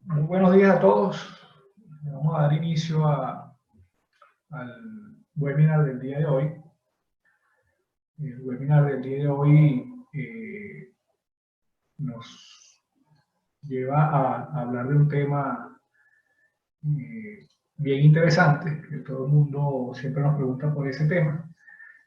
Muy buenos días a todos. Vamos a dar inicio al webinar del día de hoy. El webinar del día de hoy nos lleva a hablar de un tema bien interesante, que todo el mundo siempre nos pregunta por ese tema,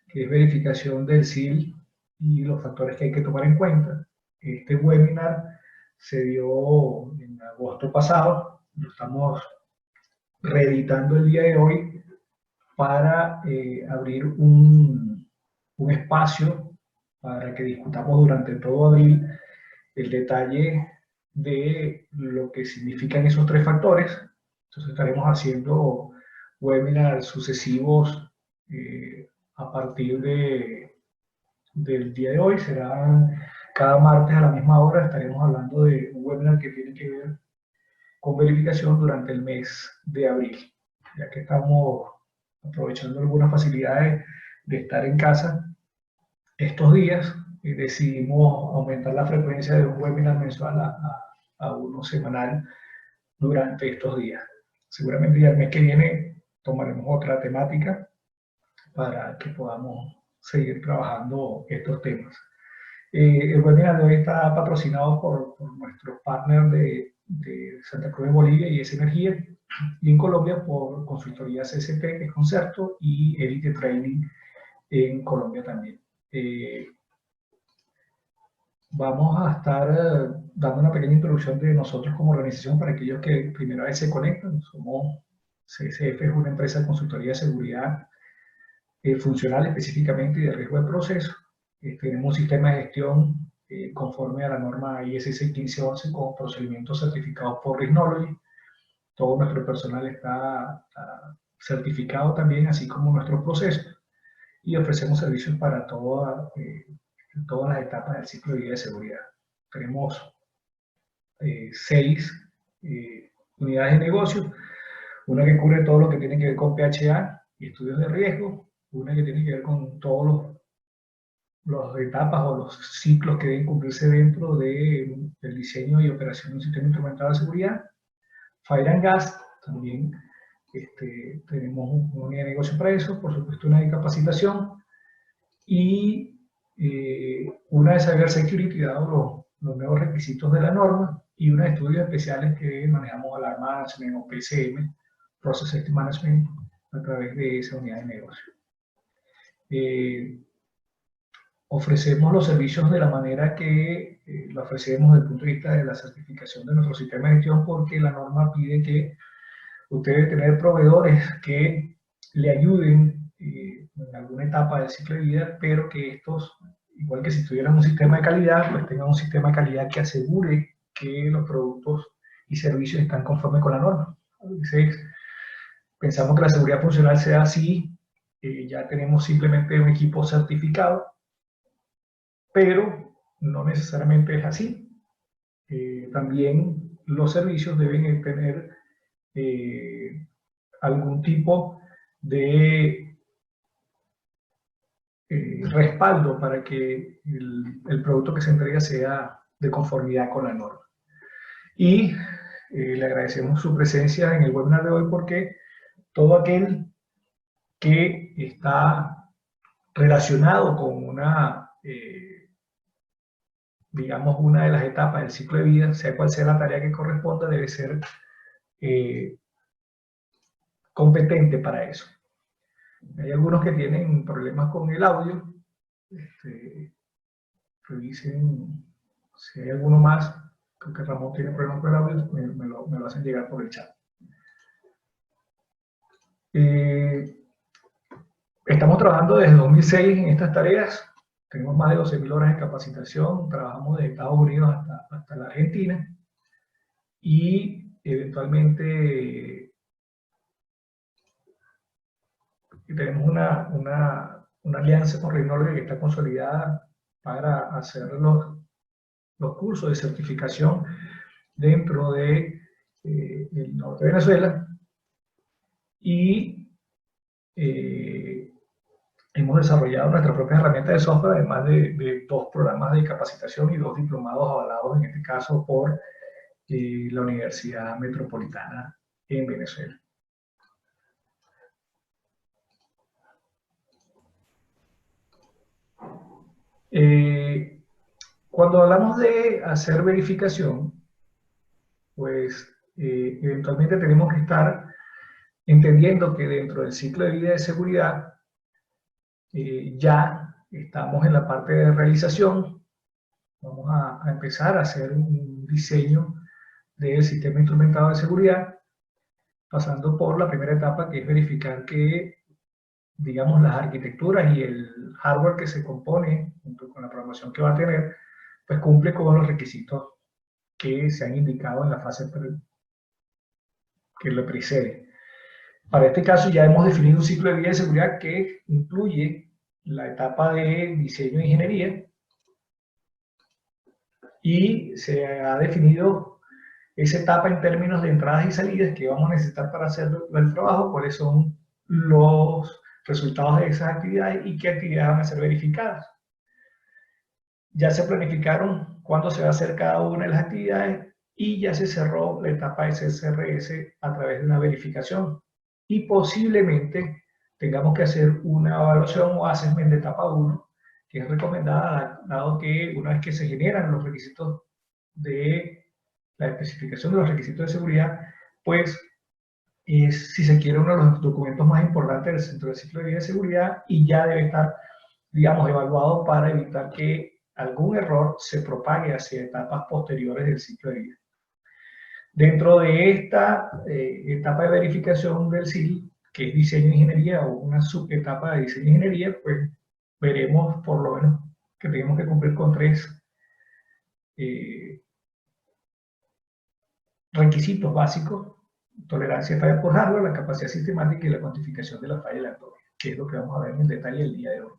que es verificación del SIL y los factores que hay que tomar en cuenta. Este webinar se dio en agosto pasado, lo estamos reeditando el día de hoy para abrir un espacio para que discutamos durante todo abril el detalle de lo que significan esos tres factores. Entonces estaremos haciendo webinars sucesivos a partir del día de hoy. Serán cada martes a la misma hora. Estaremos hablando de un webinar que tiene que ver con verificación durante el mes de abril, ya que estamos aprovechando algunas facilidades de estar en casa estos días y decidimos aumentar la frecuencia de un webinar mensual a uno semanal durante estos días. Seguramente ya el mes que viene tomaremos otra temática para que podamos seguir trabajando estos temas. El webinar de hoy está patrocinado por nuestros partners de Santa Cruz de Bolivia y S Energía, y en Colombia por Consultoría CST, que es Concerto, y Elite Training en Colombia también. Vamos a estar dando una pequeña introducción de nosotros como organización para aquellos que primera vez se conectan. Somos CSF, es una empresa de consultoría de seguridad funcional específicamente y de riesgo de proceso. Tenemos un sistema de gestión conforme a la norma IS 61511 con procedimientos certificados por Risnology. Todo nuestro personal está certificado también, así como nuestros procesos, y ofrecemos servicios para todas las etapas del ciclo de vida de seguridad. Tenemos 6 unidades de negocio, una que cubre todo lo que tiene que ver con PHA y estudios de riesgo, una que tiene que ver con todas las etapas o los ciclos que deben cumplirse dentro del diseño y operación de un sistema instrumentado de seguridad. Fire and Gas, también tenemos una unidad de negocio para eso, por supuesto una de capacitación, y una de Cyber Security, dado los nuevos requisitos de la norma, y una de estudios especiales que manejamos Alarm Management o PSM, Process Safety Management, a través de esa unidad de negocio. Ofrecemos los servicios de la manera que lo ofrecemos desde el punto de vista de la certificación de nuestro sistema de gestión, porque la norma pide que usted debe tener proveedores que le ayuden en alguna etapa del ciclo de vida, pero que estos, igual que si tuvieran un sistema de calidad, pues tengan un sistema de calidad que asegure que los productos y servicios están conformes con la norma. Entonces, pensamos que la seguridad funcional sea así, ya tenemos simplemente un equipo certificado, pero no necesariamente es así. También los servicios deben tener algún tipo de respaldo para que el producto que se entrega sea de conformidad con la norma. Y le agradecemos su presencia en el webinar de hoy, porque todo aquel que está relacionado con digamos, una de las etapas del ciclo de vida, sea cual sea la tarea que corresponda, debe ser competente para eso. Hay algunos que tienen problemas con el audio. Revisen si hay alguno más. Creo que Ramón tiene problemas con el audio, me lo hacen llegar por el chat. Estamos trabajando desde 2006 en estas tareas. Tenemos más de 12.000 horas de capacitación. Trabajamos desde Estados Unidos hasta la Argentina. Y eventualmente tenemos una alianza con Risnology que está consolidada para hacer los cursos de certificación dentro de el norte de Venezuela, y hemos desarrollado nuestra propia herramienta de software, además de 2 programas de capacitación y 2 diplomados avalados, en este caso por la Universidad Metropolitana en Venezuela. Cuando hablamos de hacer verificación, pues eventualmente tenemos que estar entendiendo que dentro del ciclo de vida de seguridad ya estamos en la parte de realización. Vamos a empezar a hacer un diseño del sistema instrumentado de seguridad, pasando por la primera etapa, que es verificar que, digamos, las arquitecturas y el hardware que se compone, junto con la programación que va a tener, pues cumple con los requisitos que se han indicado en la fase que le precede. Para este caso ya hemos definido un ciclo de vida de seguridad que incluye la etapa de diseño e ingeniería, y se ha definido esa etapa en términos de entradas y salidas que vamos a necesitar para hacer el trabajo, cuáles son los resultados de esas actividades y qué actividades van a ser verificadas. Ya se planificaron cuándo se va a hacer cada una de las actividades y ya se cerró la etapa de SSRS a través de una verificación. Y posiblemente tengamos que hacer una evaluación o assessment de etapa 1, que es recomendada, dado que una vez que se generan los requisitos de la especificación de los requisitos de seguridad, pues es, si se quiere, uno de los documentos más importantes dentro del ciclo de vida de seguridad, y ya debe estar, digamos, evaluado para evitar que algún error se propague hacia etapas posteriores del ciclo de vida. Dentro de esta etapa de verificación del CIL, que es diseño e ingeniería, o una subetapa de diseño e ingeniería, pues veremos por lo menos que tenemos que cumplir con 3 requisitos básicos: tolerancia de fallas por hardware, la capacidad sistemática y la cuantificación de la falla aleatoria, que es lo que vamos a ver en detalle el día de hoy.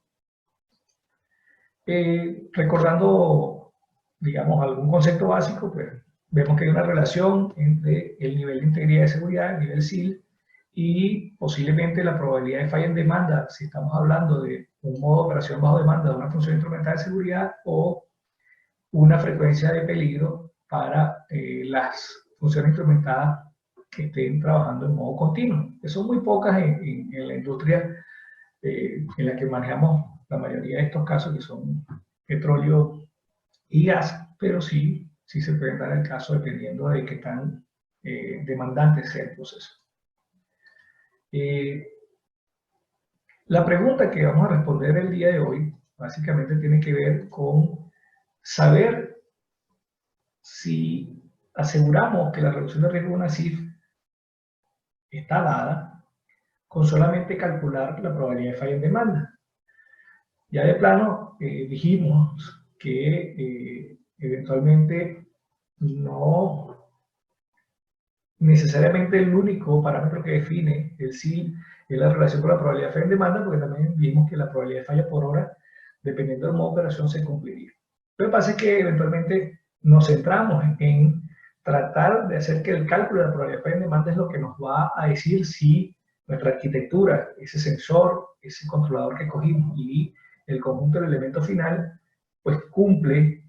Recordando, digamos, algún concepto básico, pues vemos que hay una relación entre el nivel de integridad de seguridad, el nivel SIL, y posiblemente la probabilidad de falla en demanda, si estamos hablando de un modo de operación bajo demanda de una función instrumental de seguridad, o una frecuencia de peligro para las funciones instrumentadas que estén trabajando en modo continuo, que son muy pocas en la industria en la que manejamos la mayoría de estos casos, que son petróleo y gas, pero sí se pueden dar el caso dependiendo de qué tan demandante sea el proceso. La pregunta que vamos a responder el día de hoy básicamente tiene que ver con saber si aseguramos que la reducción de riesgo de una CIF está dada con solamente calcular la probabilidad de falla en demanda. Ya de plano dijimos que eventualmente no necesariamente el único parámetro que define el SIL es la relación con la probabilidad de falla en demanda, porque también vimos que la probabilidad de falla por hora, dependiendo del modo de operación, se cumpliría. Lo que pasa es que eventualmente nos centramos en tratar de hacer que el cálculo de la probabilidad de falla en demanda es lo que nos va a decir si nuestra arquitectura, ese sensor, ese controlador que cogimos y el conjunto del elemento final, pues cumple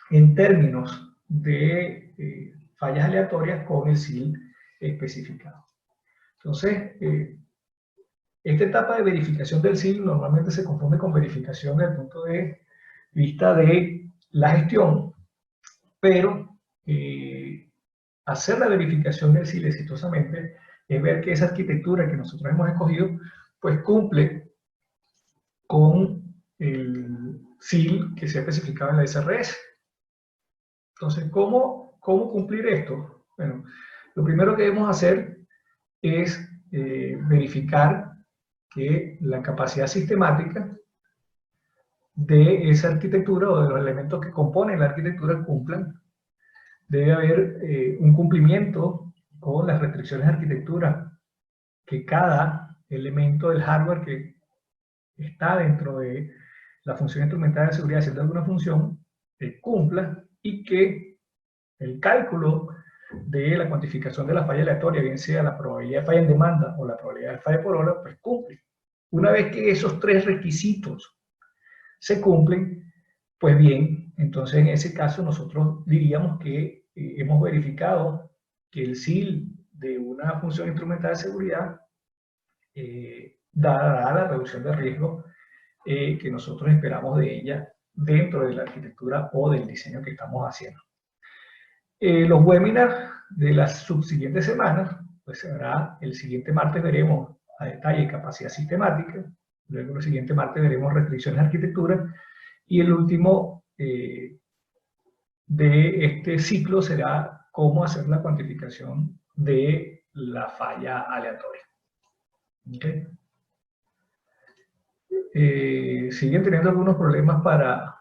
en términos de fallas aleatorias con el SIL especificado. Entonces, esta etapa de verificación del SIL normalmente se confunde con verificación desde el punto de vista de la gestión, pero hacer la verificación del SIL exitosamente es ver que esa arquitectura que nosotros hemos escogido pues cumple con el SIL que se ha especificado en la SRS. Entonces, ¿cómo cumplir esto? Bueno, lo primero que debemos hacer es verificar que la capacidad sistemática de esa arquitectura o de los elementos que componen la arquitectura cumplan. Debe haber un cumplimiento con las restricciones de arquitectura, que cada elemento del hardware que está dentro de la función instrumental de seguridad haciendo alguna función cumpla, y que el cálculo de la cuantificación de la falla aleatoria, bien sea la probabilidad de falla en demanda o la probabilidad de falla por hora, pues cumple. Una vez que esos 3 requisitos se cumplen, pues bien, Entonces, en ese caso, nosotros diríamos que hemos verificado que el SIL de una función instrumental de seguridad dará la reducción de riesgo que nosotros esperamos de ella dentro de la arquitectura o del diseño que estamos haciendo. Los webinars de las subsiguientes semanas, pues se hará el siguiente martes, veremos a detalle capacidad sistemática, luego el siguiente martes veremos restricciones de arquitectura, y el último de este ciclo será cómo hacer la cuantificación de la falla aleatoria. ¿Okay? Siguen teniendo algunos problemas para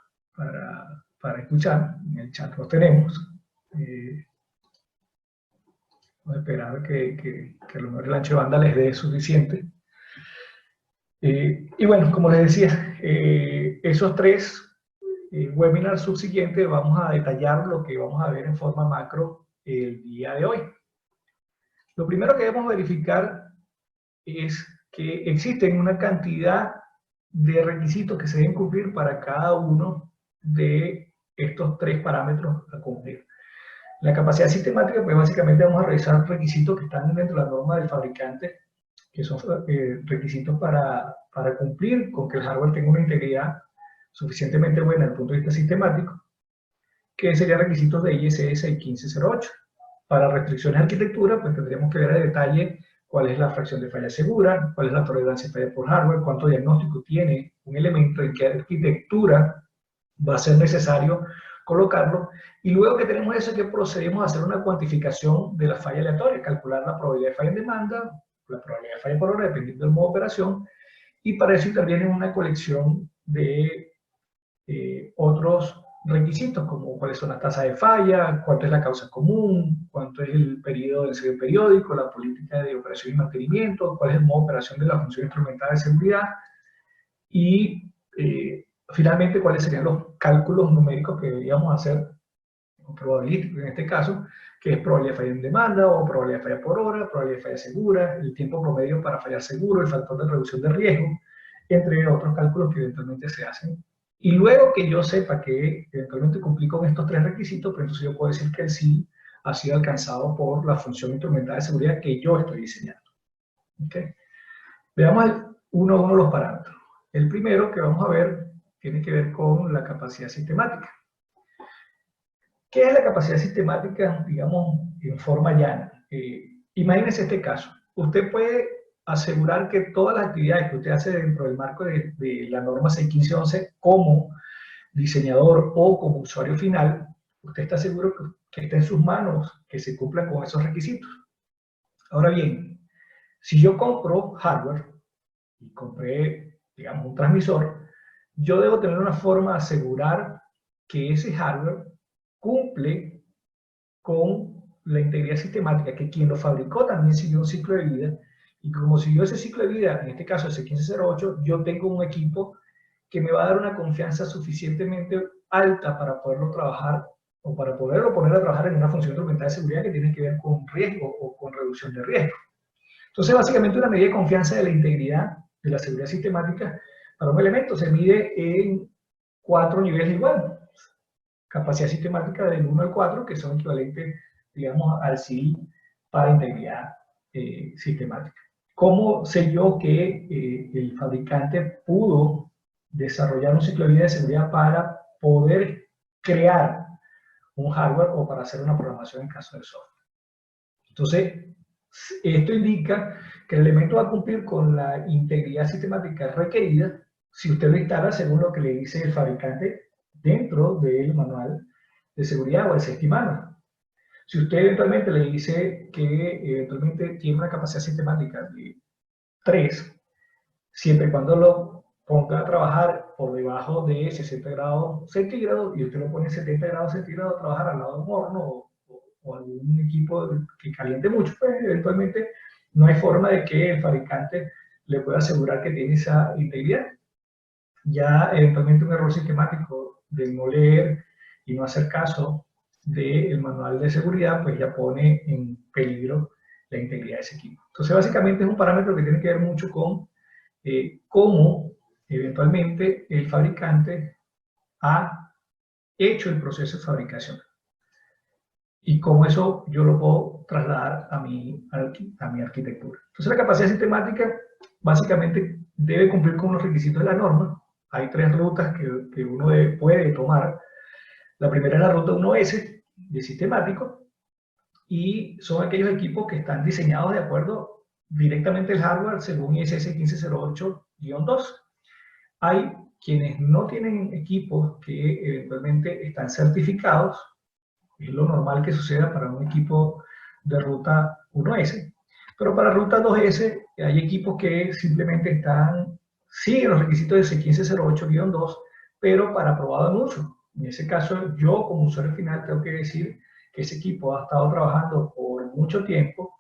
escuchar, en el chat los tenemos. Vamos a esperar que a lo mejor el ancho de banda les dé suficiente. Y bueno, como les decía, esos tres webinars subsiguientes vamos a detallar lo que vamos a ver en forma macro el día de hoy. Lo primero que debemos verificar es que existen una cantidad de requisitos que se deben cumplir para cada uno de estos tres parámetros a cumplir. La capacidad sistemática, pues básicamente vamos a revisar requisitos que están dentro de la norma del fabricante, que son requisitos para cumplir con que el hardware tenga una integridad suficientemente buena desde el punto de vista sistemático, que serían requisitos de ISE 16158. Para restricciones de arquitectura, pues tendríamos que ver a detalle cuál es la fracción de falla segura, cuál es la tolerancia de falla por hardware, cuánto diagnóstico tiene un elemento, en qué arquitectura va a ser necesario colocarlo, y luego que tenemos eso, que procedemos a hacer una cuantificación de la falla aleatoria, calcular la probabilidad de falla en demanda, la probabilidad de falla por hora, dependiendo del modo de operación, y para eso interviene una colección de otros requisitos, como cuáles son las tasas de falla, cuánto es la causa común, cuánto es el periodo de ensayo periódico, la política de operación y mantenimiento, cuál es el modo de operación de la función instrumental de seguridad, y finalmente cuáles serían los cálculos numéricos que deberíamos hacer, o probabilísticos en este caso, que es probabilidad de falla en demanda, o probabilidad de falla por hora, probabilidad de falla segura, el tiempo promedio para fallar seguro, el factor de reducción de riesgo, entre otros cálculos que eventualmente se hacen. Y luego que yo sepa que eventualmente cumplí con estos tres requisitos, pues entonces yo puedo decir que el SIL ha sido alcanzado por la función instrumental de seguridad que yo estoy diseñando. ¿Okay? Veamos uno a uno los parámetros. El primero que vamos a ver tiene que ver con la capacidad sistemática. ¿Qué es la capacidad sistemática, digamos, en forma llana? Imagínense este caso. Usted puede asegurar que todas las actividades que usted hace dentro del marco de la norma 61511 como diseñador o como usuario final, usted está seguro que está en sus manos que se cumplan con esos requisitos. Ahora bien, si yo compro hardware y compré, digamos, un transmisor, yo debo tener una forma de asegurar que ese hardware cumple con la integridad sistemática, que quien lo fabricó también siguió un ciclo de vida, y como siguió ese ciclo de vida, en este caso ese 1508, yo tengo un equipo que me va a dar una confianza suficientemente alta para poderlo trabajar, o para poderlo poner a trabajar en una función instrumental de seguridad que tiene que ver con riesgo o con reducción de riesgo. Entonces, básicamente una medida de confianza de la integridad de la seguridad sistemática para un elemento se mide en 4 niveles igual. Capacidad sistemática del 1 al 4, que son equivalentes, digamos, al SIL para integridad sistemática. ¿Cómo sé yo que el fabricante pudo desarrollar un ciclo de vida de seguridad para poder crear un hardware o para hacer una programación en caso de software? Entonces, esto indica que el elemento va a cumplir con la integridad sistemática requerida si usted lo instala según lo que le dice el fabricante dentro del manual de seguridad o el safety manual. Si usted eventualmente le dice que eventualmente tiene una capacidad sistemática de 3, siempre y cuando lo ponga a trabajar por debajo de 60 grados centígrados y usted lo pone 70 grados centígrados a trabajar al lado de un horno o algún equipo que caliente mucho, pues eventualmente no hay forma de que el fabricante le pueda asegurar que tiene esa integridad. Ya eventualmente un error sistemático de no leer y no hacer caso del manual de seguridad, pues ya pone en peligro la integridad de ese equipo. Entonces básicamente es un parámetro que tiene que ver mucho con cómo eventualmente el fabricante ha hecho el proceso de fabricación. Y cómo eso yo lo puedo trasladar a mi arquitectura. Entonces la capacidad sistemática básicamente debe cumplir con los requisitos de la norma. Hay 3 rutas que uno puede tomar. La primera es la ruta 1S de sistemático, y son aquellos equipos que están diseñados de acuerdo directamente al hardware según ISS 1508-2. Hay quienes no tienen equipos que eventualmente están certificados. Es lo normal que suceda para un equipo de ruta 1S. Pero para ruta 2S hay equipos que simplemente siguen los requisitos de ISO 1508-2, pero para probado en uso. En ese caso, yo como usuario final tengo que decir que ese equipo ha estado trabajando por mucho tiempo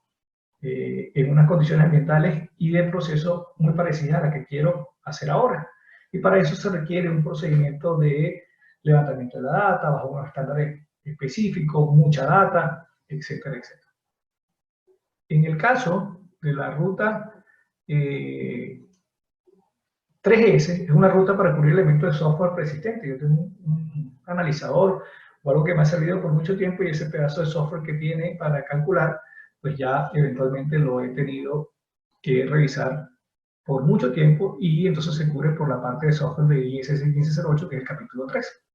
en unas condiciones ambientales y de proceso muy parecidas a la que quiero hacer ahora. Y para eso se requiere un procedimiento de levantamiento de la data bajo unos estándares específicos, mucha data, etcétera, etcétera. En el caso de la ruta 3S, es una ruta para cubrir elementos de software persistente. Yo tengo un analizador o algo que me ha servido por mucho tiempo, y ese pedazo de software que tiene para calcular, pues ya eventualmente lo he tenido que revisar por mucho tiempo, y entonces se cubre por la parte de software de ISS 1508, que es el capítulo 3.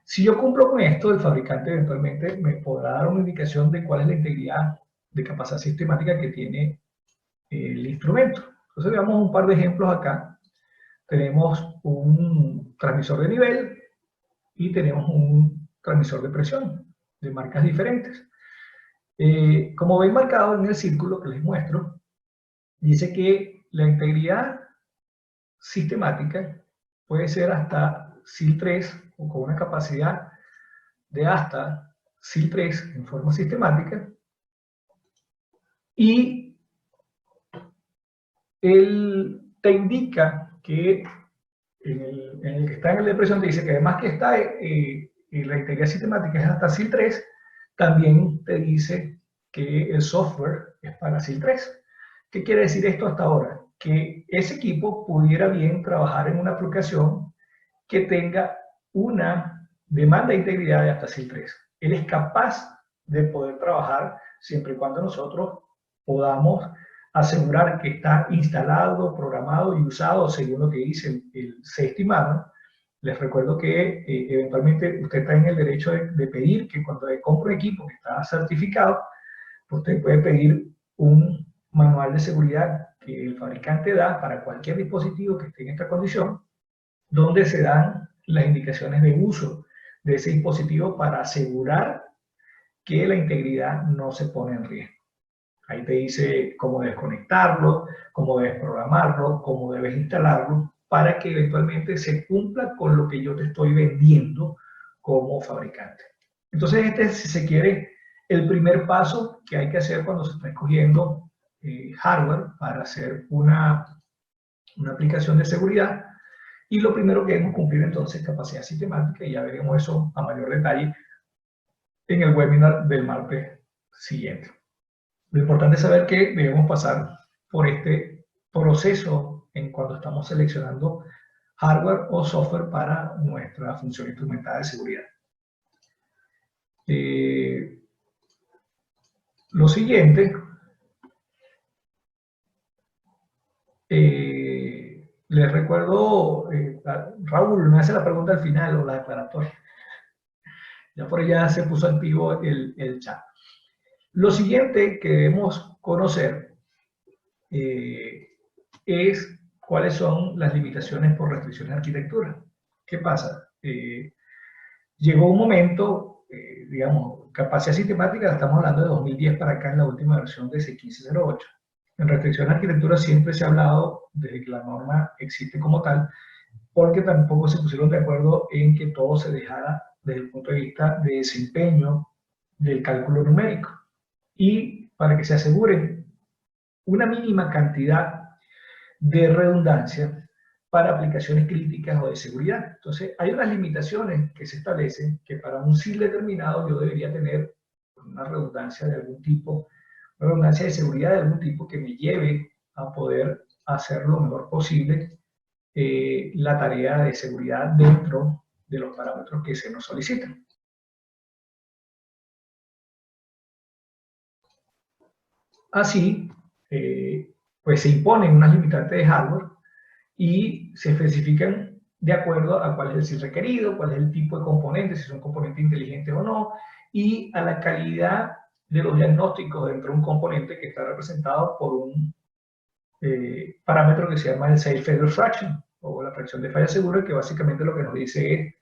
Si yo cumplo con esto, el fabricante eventualmente me podrá dar una indicación de cuál es la integridad de capacidad sistemática que tiene el instrumento. Entonces veamos un par de ejemplos acá. Tenemos un transmisor de nivel y tenemos un transmisor de presión de marcas diferentes. Como ven marcado en el círculo que les muestro, dice que la integridad sistemática puede ser hasta SIL 3, o con una capacidad de hasta SIL 3 en forma sistemática, y él te indica que en el que está en el de presión te dice que además que está la integridad sistemática es hasta SIL 3, también te dice que el software es para SIL 3. ¿Qué quiere decir esto hasta ahora? Que ese equipo pudiera bien trabajar en una aplicación que tenga una demanda de integridad de hasta SIL 3. Él es capaz de poder trabajar siempre y cuando nosotros podamos asegurar que está instalado, programado y usado según lo que dice el estimado. Les recuerdo que eventualmente usted está en el derecho de pedir que cuando compre un equipo que está certificado, usted puede pedir un manual de seguridad que el fabricante da para cualquier dispositivo que esté en esta condición, donde se dan las indicaciones de uso de ese dispositivo para asegurar que la integridad no se pone en riesgo. Ahí te dice cómo debes conectarlo, cómo debes programarlo, cómo debes instalarlo, para que eventualmente se cumpla con lo que yo te estoy vendiendo como fabricante. Entonces este es, si se quiere, el primer paso que hay que hacer cuando se está escogiendo hardware para hacer una aplicación de seguridad. Y lo primero que debemos cumplir entonces es capacidad sistemática, y ya veremos eso a mayor detalle en el webinar del martes siguiente. Lo importante es saber que debemos pasar por este proceso en cuando estamos seleccionando hardware o software para nuestra función instrumentada de seguridad. Lo siguiente, les recuerdo, Raúl me hace la pregunta al final, o la declaratoria. Ya por allá se puso activo el chat. Lo siguiente que debemos conocer es cuáles son las limitaciones por restricciones de arquitectura. ¿Qué pasa? Llegó un momento, digamos, capacidad sistemática, estamos hablando de 2010 para acá en la última versión de C1508. En restricción de arquitectura siempre se ha hablado desde que la norma existe como tal, porque tampoco se pusieron de acuerdo en que todo se dejara desde el punto de vista de desempeño del cálculo numérico. Y para que se asegure una mínima cantidad de redundancia para aplicaciones críticas o de seguridad. Entonces, hay unas limitaciones que se establecen que para un SIL determinado yo debería tener una redundancia de algún tipo, una redundancia de seguridad de algún tipo que me lleve a poder hacer lo mejor posible la tarea de seguridad dentro de los parámetros que se nos solicitan. Así, pues se imponen unas limitantes de hardware y se especifican de acuerdo a cuál es el SIL requerido, cuál es el tipo de componente, si son componentes inteligentes o no, y a la calidad de los diagnósticos dentro de un componente que está representado por un parámetro que se llama el Safe Failure Fraction, o la fracción de falla segura, que básicamente lo que nos dice es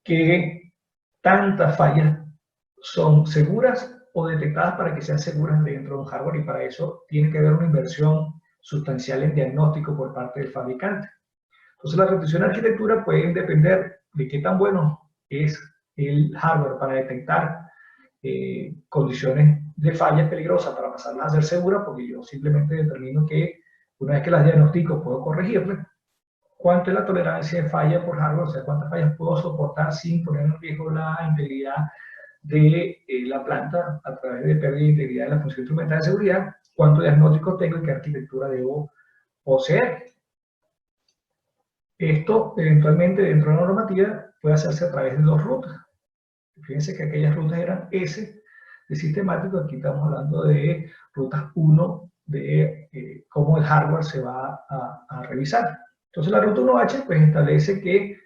que tantas fallas son seguras o detectadas para que sean seguras dentro de un hardware, y para eso tiene que haber una inversión sustancial en diagnóstico por parte del fabricante. Entonces, la restricción de arquitectura puede depender de qué tan bueno es el hardware para detectar condiciones de falla peligrosas para pasarlas a ser seguras, porque yo simplemente determino que una vez que las diagnostico puedo corregirlas. ¿Cuánto es la tolerancia de falla por hardware? O sea, ¿cuántas fallas puedo soportar sin poner en riesgo la integridad de la planta a través de pérdida de integridad de la función instrumental de seguridad? ¿Cuánto diagnóstico tengo y qué arquitectura debo poseer? Esto, eventualmente, dentro de la normativa, puede hacerse a través de dos rutas. Fíjense que aquellas rutas eran S de sistemático, aquí estamos hablando de rutas 1 de cómo el hardware se va a revisar. Entonces la ruta 1H pues establece que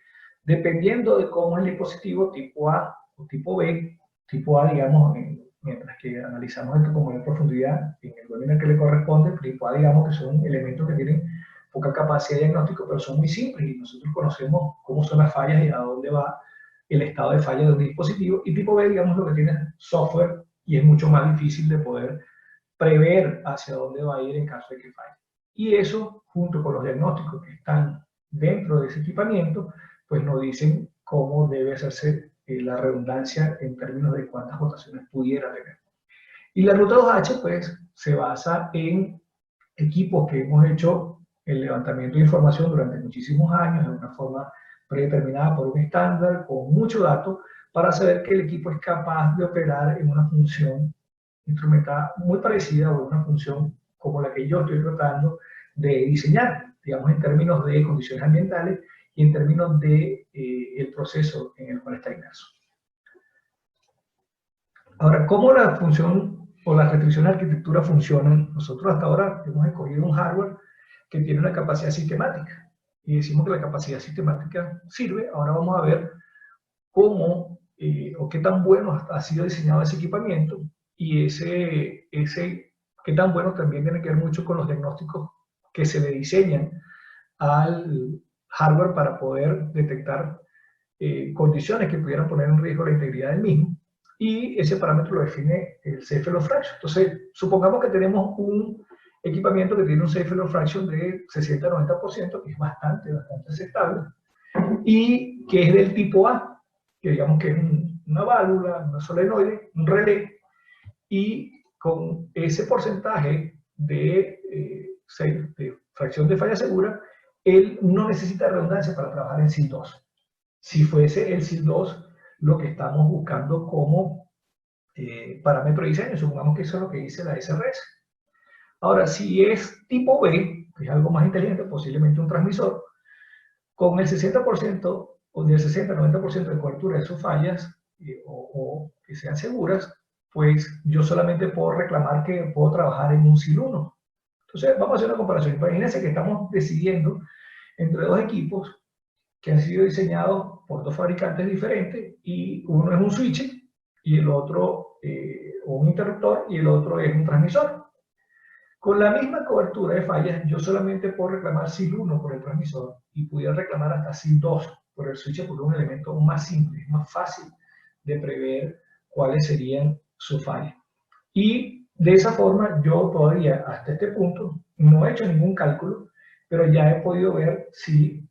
dependiendo de cómo es el dispositivo tipo A o tipo B, tipo A digamos, mientras que analizamos esto con mayor profundidad en el webinar que le corresponde, tipo A digamos que son elementos que tienen poca capacidad de diagnóstico, pero son muy simples y nosotros conocemos cómo son las fallas y a dónde va el estado de falla de un dispositivo. Y tipo B, digamos, lo que tiene software y es mucho más difícil de poder prever hacia dónde va a ir en caso de que falle. Y eso, junto con los diagnósticos que están dentro de ese equipamiento, pues nos dicen cómo debe hacerse la redundancia en términos de cuántas votaciones pudiera tener. Y la ruta 2H, pues, se basa en equipos que hemos hecho el levantamiento de información durante muchísimos años de una forma predeterminada por un estándar, con mucho dato, para saber que el equipo es capaz de operar en una función instrumentada muy parecida o una función como la que yo estoy tratando de diseñar, digamos en términos de condiciones ambientales y en términos de el proceso en el cual está inmerso. Ahora, ¿cómo la función o las restricciones de arquitectura funcionan? Nosotros hasta ahora hemos escogido un hardware que tiene una capacidad sistemática y decimos que la capacidad sistemática sirve. Ahora vamos a ver cómo o qué tan bueno ha sido diseñado ese equipamiento, y qué tan bueno también tiene que ver mucho con los diagnósticos que se le diseñan al hardware para poder detectar condiciones que pudieran poner en riesgo la integridad del mismo, y ese parámetro lo define el Safe Failure Fraction. Entonces, supongamos que tenemos un equipamiento que tiene un Safe Failure Fraction de 60-90%, que es bastante aceptable, y que es del tipo A, que digamos que es una válvula, una solenoide, un relé, y con ese porcentaje de fracción de falla segura, él no necesita redundancia para trabajar en SIL 2. Si fuese el SIL 2 lo que estamos buscando como parámetro de diseño, supongamos que eso es lo que dice la SRS. Ahora, si es tipo B, que es algo más inteligente, posiblemente un transmisor, con el 60% o del 60-90% de cobertura de sus fallas o que sean seguras, pues yo solamente puedo reclamar que puedo trabajar en un SIL 1. Entonces, vamos a hacer una comparación. Imagínense que estamos decidiendo entre dos equipos que han sido diseñados por dos fabricantes diferentes, y uno es un switch y el otro, o un interruptor, y el otro es un transmisor. Con la misma cobertura de fallas, yo solamente puedo reclamar SIL 1 por el transmisor y pudiera reclamar hasta SIL 2 por el switch, porque es un elemento más simple, más fácil de prever cuáles serían sus fallas. Y de esa forma, yo todavía hasta este punto no he hecho ningún cálculo, pero ya he podido ver si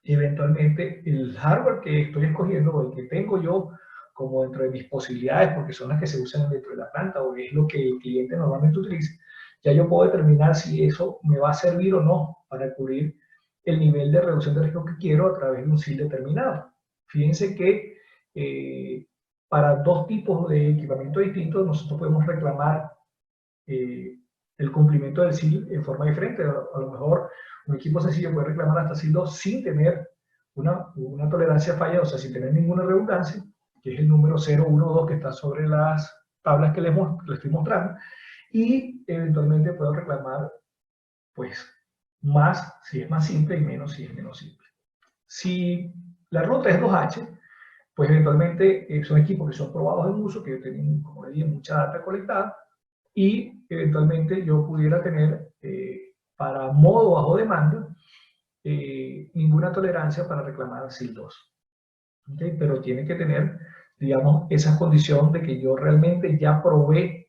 eventualmente el hardware que estoy escogiendo o el que tengo yo como dentro de mis posibilidades, porque son las que se usan dentro de la planta o es lo que el cliente normalmente utiliza, ya yo puedo determinar si eso me va a servir o no para cubrir el nivel de reducción de riesgo que quiero a través de un SIL determinado. Fíjense que para dos tipos de equipamiento distintos nosotros podemos reclamar el cumplimiento del SIL en forma diferente. A lo mejor un equipo sencillo puede reclamar hasta SIL 2 sin tener una tolerancia a falla, o sea, sin tener ninguna redundancia, que es el número 0, 1, 2 que está sobre las tablas que les estoy mostrando, y eventualmente puedo reclamar, pues, más si es más simple y menos si es menos simple. Si la ruta es 2H, pues eventualmente son equipos que son probados en uso, que tienen, como le dije, mucha data colectada, y eventualmente yo pudiera tener para modo bajo demanda ninguna tolerancia para reclamar SIL 2. ¿Okay? Pero tiene que tener, digamos, esa condición de que yo realmente ya probé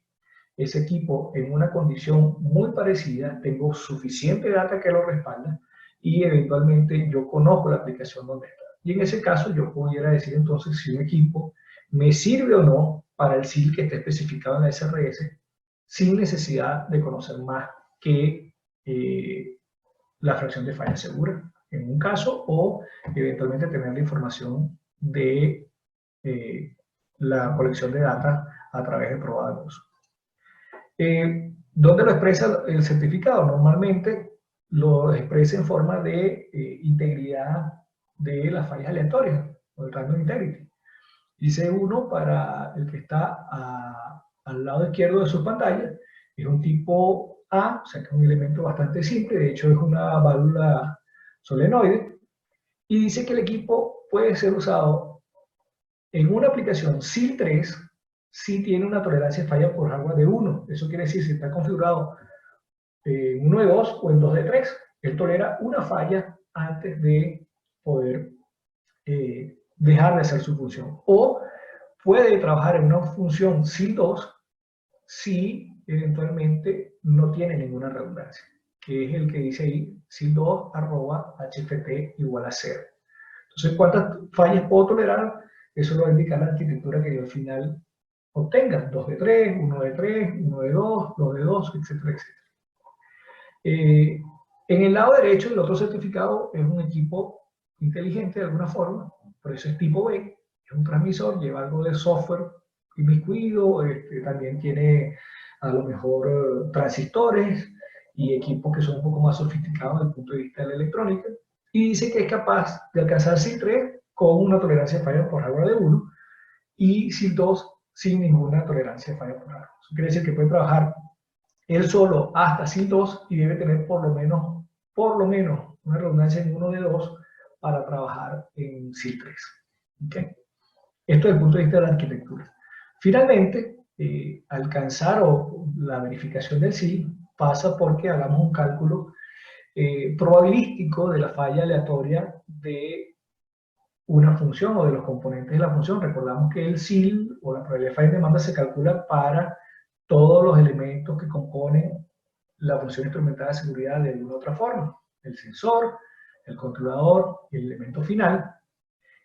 ese equipo en una condición muy parecida, tengo suficiente data que lo respalda y eventualmente yo conozco la aplicación donde está. Y en ese caso yo pudiera decir entonces si un equipo me sirve o no para el SIL que está especificado en la SRS sin necesidad de conocer más que la fracción de falla segura en un caso o eventualmente tener la información de la colección de data a través de prueba de uso. ¿Dónde lo expresa el certificado? Normalmente lo expresa en forma de integridad de las fallas aleatorias o el random integrity. Dice uno para el que está al lado izquierdo de su pantalla, es un tipo A, o sea que es un elemento bastante simple, de hecho es una válvula solenoide, y dice que el equipo puede ser usado en una aplicación SIL 3 si tiene una tolerancia de falla por hardware de 1. Eso quiere decir si está configurado en 1 de 2 o en 2 de 3. Él tolera una falla antes de poder dejar de hacer su función. O puede trabajar en una función SIL 2 si eventualmente no tiene ninguna redundancia, que es el que dice ahí SIL2 arroba HFT igual a 0. Entonces, ¿cuántas fallas puedo tolerar? Eso lo va a indicar la arquitectura que yo al final obtenga. 2 de 3, 1 de 3, 1 de 2, 2 de 2, etcétera, etcétera. En el lado derecho, el otro certificado es un equipo inteligente de alguna forma, por eso es tipo B, es un transmisor, lleva algo de software inmiscuido, también tiene a lo mejor transistores y equipos que son un poco más sofisticados desde el punto de vista de la electrónica, y dice que es capaz de alcanzar SIL 3 con una tolerancia de falla por hardware de 1 y SIL 2 sin ninguna tolerancia de falla por hardware. Eso quiere decir que puede trabajar él solo hasta SIL 2 y debe tener por lo menos una redundancia en 1 de 2 para trabajar en SIL 3. ¿Okay? Esto desde el punto de vista de la arquitectura. Finalmente, alcanzar la verificación del SIL pasa porque hagamos un cálculo probabilístico de la falla aleatoria de una función o de los componentes de la función. Recordamos que el SIL o la probabilidad de falla en demanda se calcula para todos los elementos que componen la función instrumental de seguridad de una u otra forma. El sensor, el controlador, el elemento final.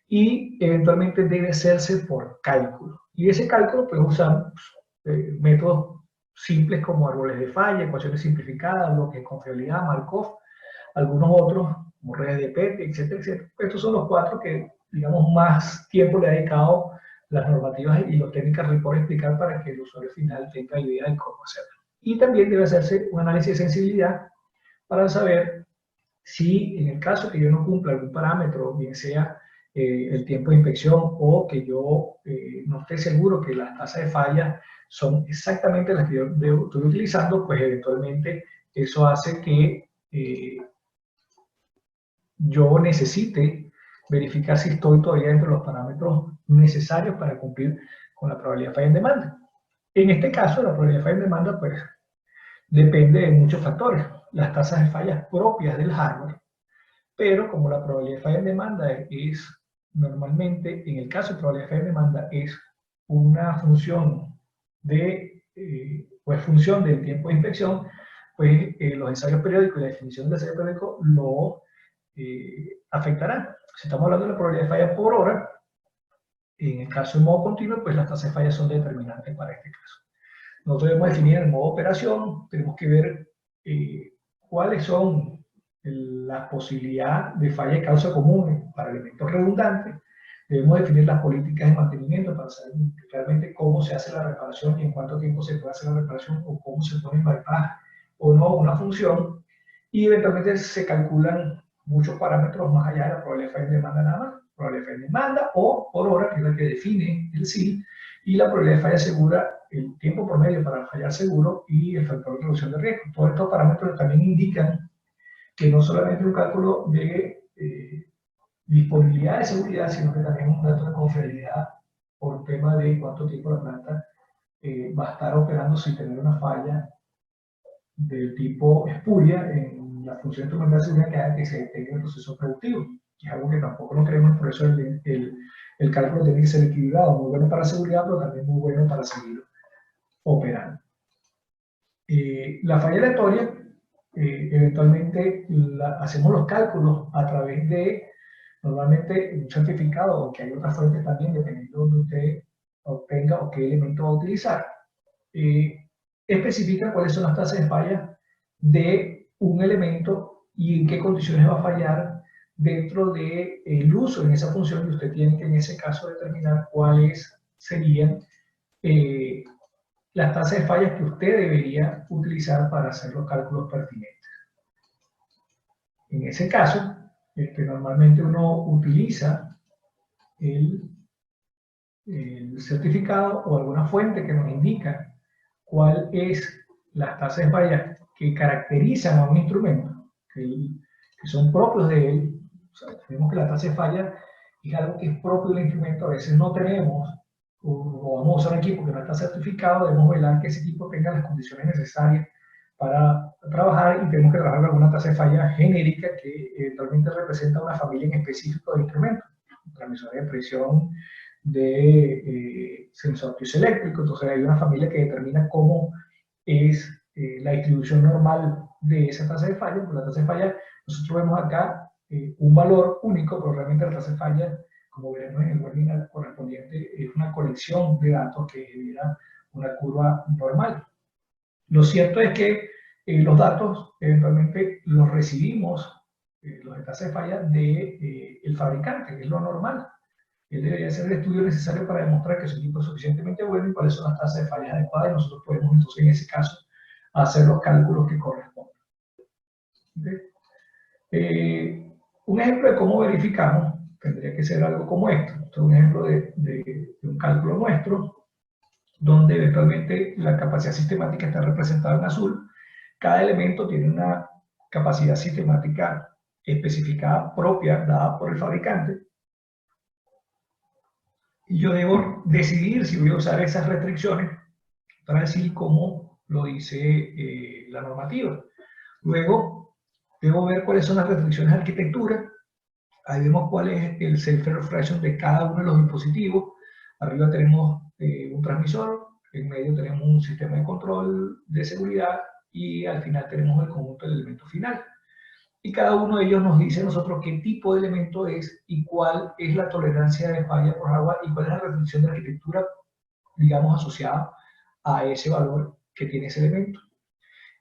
Y eventualmente debe hacerse por cálculo. Y ese cálculo puede usar métodos simples como árboles de falla, ecuaciones simplificadas, bloques de confiabilidad, Markov, algunos otros como redes de Petri, etcétera, etcétera. Estos son los 4 que, digamos, más tiempo le ha dedicado las normativas y los técnicas report explicar para que el usuario final tenga idea de cómo hacerlo. Y también debe hacerse un análisis de sensibilidad para saber si en el caso que yo no cumpla algún parámetro, bien sea el tiempo de inspección o que yo no esté seguro que las tasas de falla son exactamente las que yo estoy utilizando, pues eventualmente eso hace que yo necesite verificar si estoy todavía dentro de los parámetros necesarios para cumplir con la probabilidad de falla en demanda. En este caso, la probabilidad de falla en demanda pues, depende de muchos factores. Las tasas de fallas propias del hardware, pero como la probabilidad de falla en demanda es normalmente, en el caso de probabilidad de falla en demanda, es una función de, pues función del tiempo de inspección, pues los ensayos periódicos y la definición del ensayo periódico lo afectarán. Si estamos hablando de la probabilidad de falla por hora, en el caso de modo continuo, pues las tasas de falla son determinantes para este caso. Nosotros debemos definir el modo de operación, tenemos que ver cuáles son las posibilidades de falla de causa común para elementos redundantes. Debemos definir las políticas de mantenimiento para saber realmente cómo se hace la reparación y en cuánto tiempo se puede hacer la reparación o cómo se pone en bypass o no una función. Y eventualmente se calculan muchos parámetros más allá de la probabilidad de falla en demanda nada más. Probabilidad de falla en demanda o por hora, que es la que define el SIL, y la probabilidad de falla segura, el tiempo promedio para fallar seguro y el factor de reducción de riesgo. Todos estos parámetros también indican que no solamente un cálculo de disponibilidad de seguridad, sino que también un dato de confiabilidad por tema de cuánto tiempo la planta va a estar operando sin tener una falla del tipo espuria en la función instrumental de seguridad que haga que se detenga el proceso productivo, que es algo que tampoco lo creemos, por eso el cálculo tiene que ser equilibrado, muy bueno para seguridad, pero también muy bueno para seguir operando. La falla aleatoria, eventualmente hacemos los cálculos a través de, normalmente, un certificado, o que hay otras fuentes también, dependiendo de donde usted obtenga o qué elemento va a utilizar. Especifica cuáles son las tasas de falla de un elemento y en qué condiciones va a fallar dentro del uso en esa función, y usted tiene que en ese caso determinar cuáles serían las tasas de fallas que usted debería utilizar para hacer los cálculos pertinentes. En ese caso, normalmente uno utiliza el certificado o alguna fuente que nos indica cuál es las tasas de falla que caracterizan a un instrumento, que son propios de él. O sea, tenemos que la tasa de falla es algo que es propio del instrumento. A veces no tenemos, o vamos a usar un equipo que no está certificado, debemos velar que ese equipo tenga las condiciones necesarias para trabajar, y tenemos que trabajar con alguna tasa de falla genérica que eventualmente representa una familia en específico de instrumentos, transmisores de presión, de sensor piezoeléctrico. Entonces hay una familia que determina cómo es la distribución normal de esa tasa de falla. Por la tasa de falla, nosotros vemos acá un valor único, pero realmente la tasa de falla, como veremos en el webinar correspondiente, es una colección de datos que genera una curva normal. Lo cierto es que los datos eventualmente los recibimos, los de tasa de falla, del fabricante, que es lo normal. Él debería hacer el estudio necesario para demostrar que su equipo es suficientemente bueno y cuáles son las tasas de falla adecuadas, y nosotros podemos entonces en ese caso hacer los cálculos que corresponden. ¿Okay? Un ejemplo de cómo verificamos tendría que ser algo como esto. Esto es un ejemplo de un cálculo nuestro, donde eventualmente la capacidad sistemática está representada en azul. Cada elemento tiene una capacidad sistemática especificada propia, dada por el fabricante, y yo debo decidir si voy a usar esas restricciones para decir cómo lo dice la normativa. Luego, debo ver cuáles son las restricciones de arquitectura. Ahí vemos cuál es el self-error fraction de cada uno de los dispositivos. Arriba tenemos un transmisor, en medio tenemos un sistema de control de seguridad, y al final tenemos el conjunto del elemento final. Y cada uno de ellos nos dice a nosotros qué tipo de elemento es y cuál es la tolerancia de falla por agua y cuál es la restricción de arquitectura, digamos, asociada a ese valor que tiene ese elemento.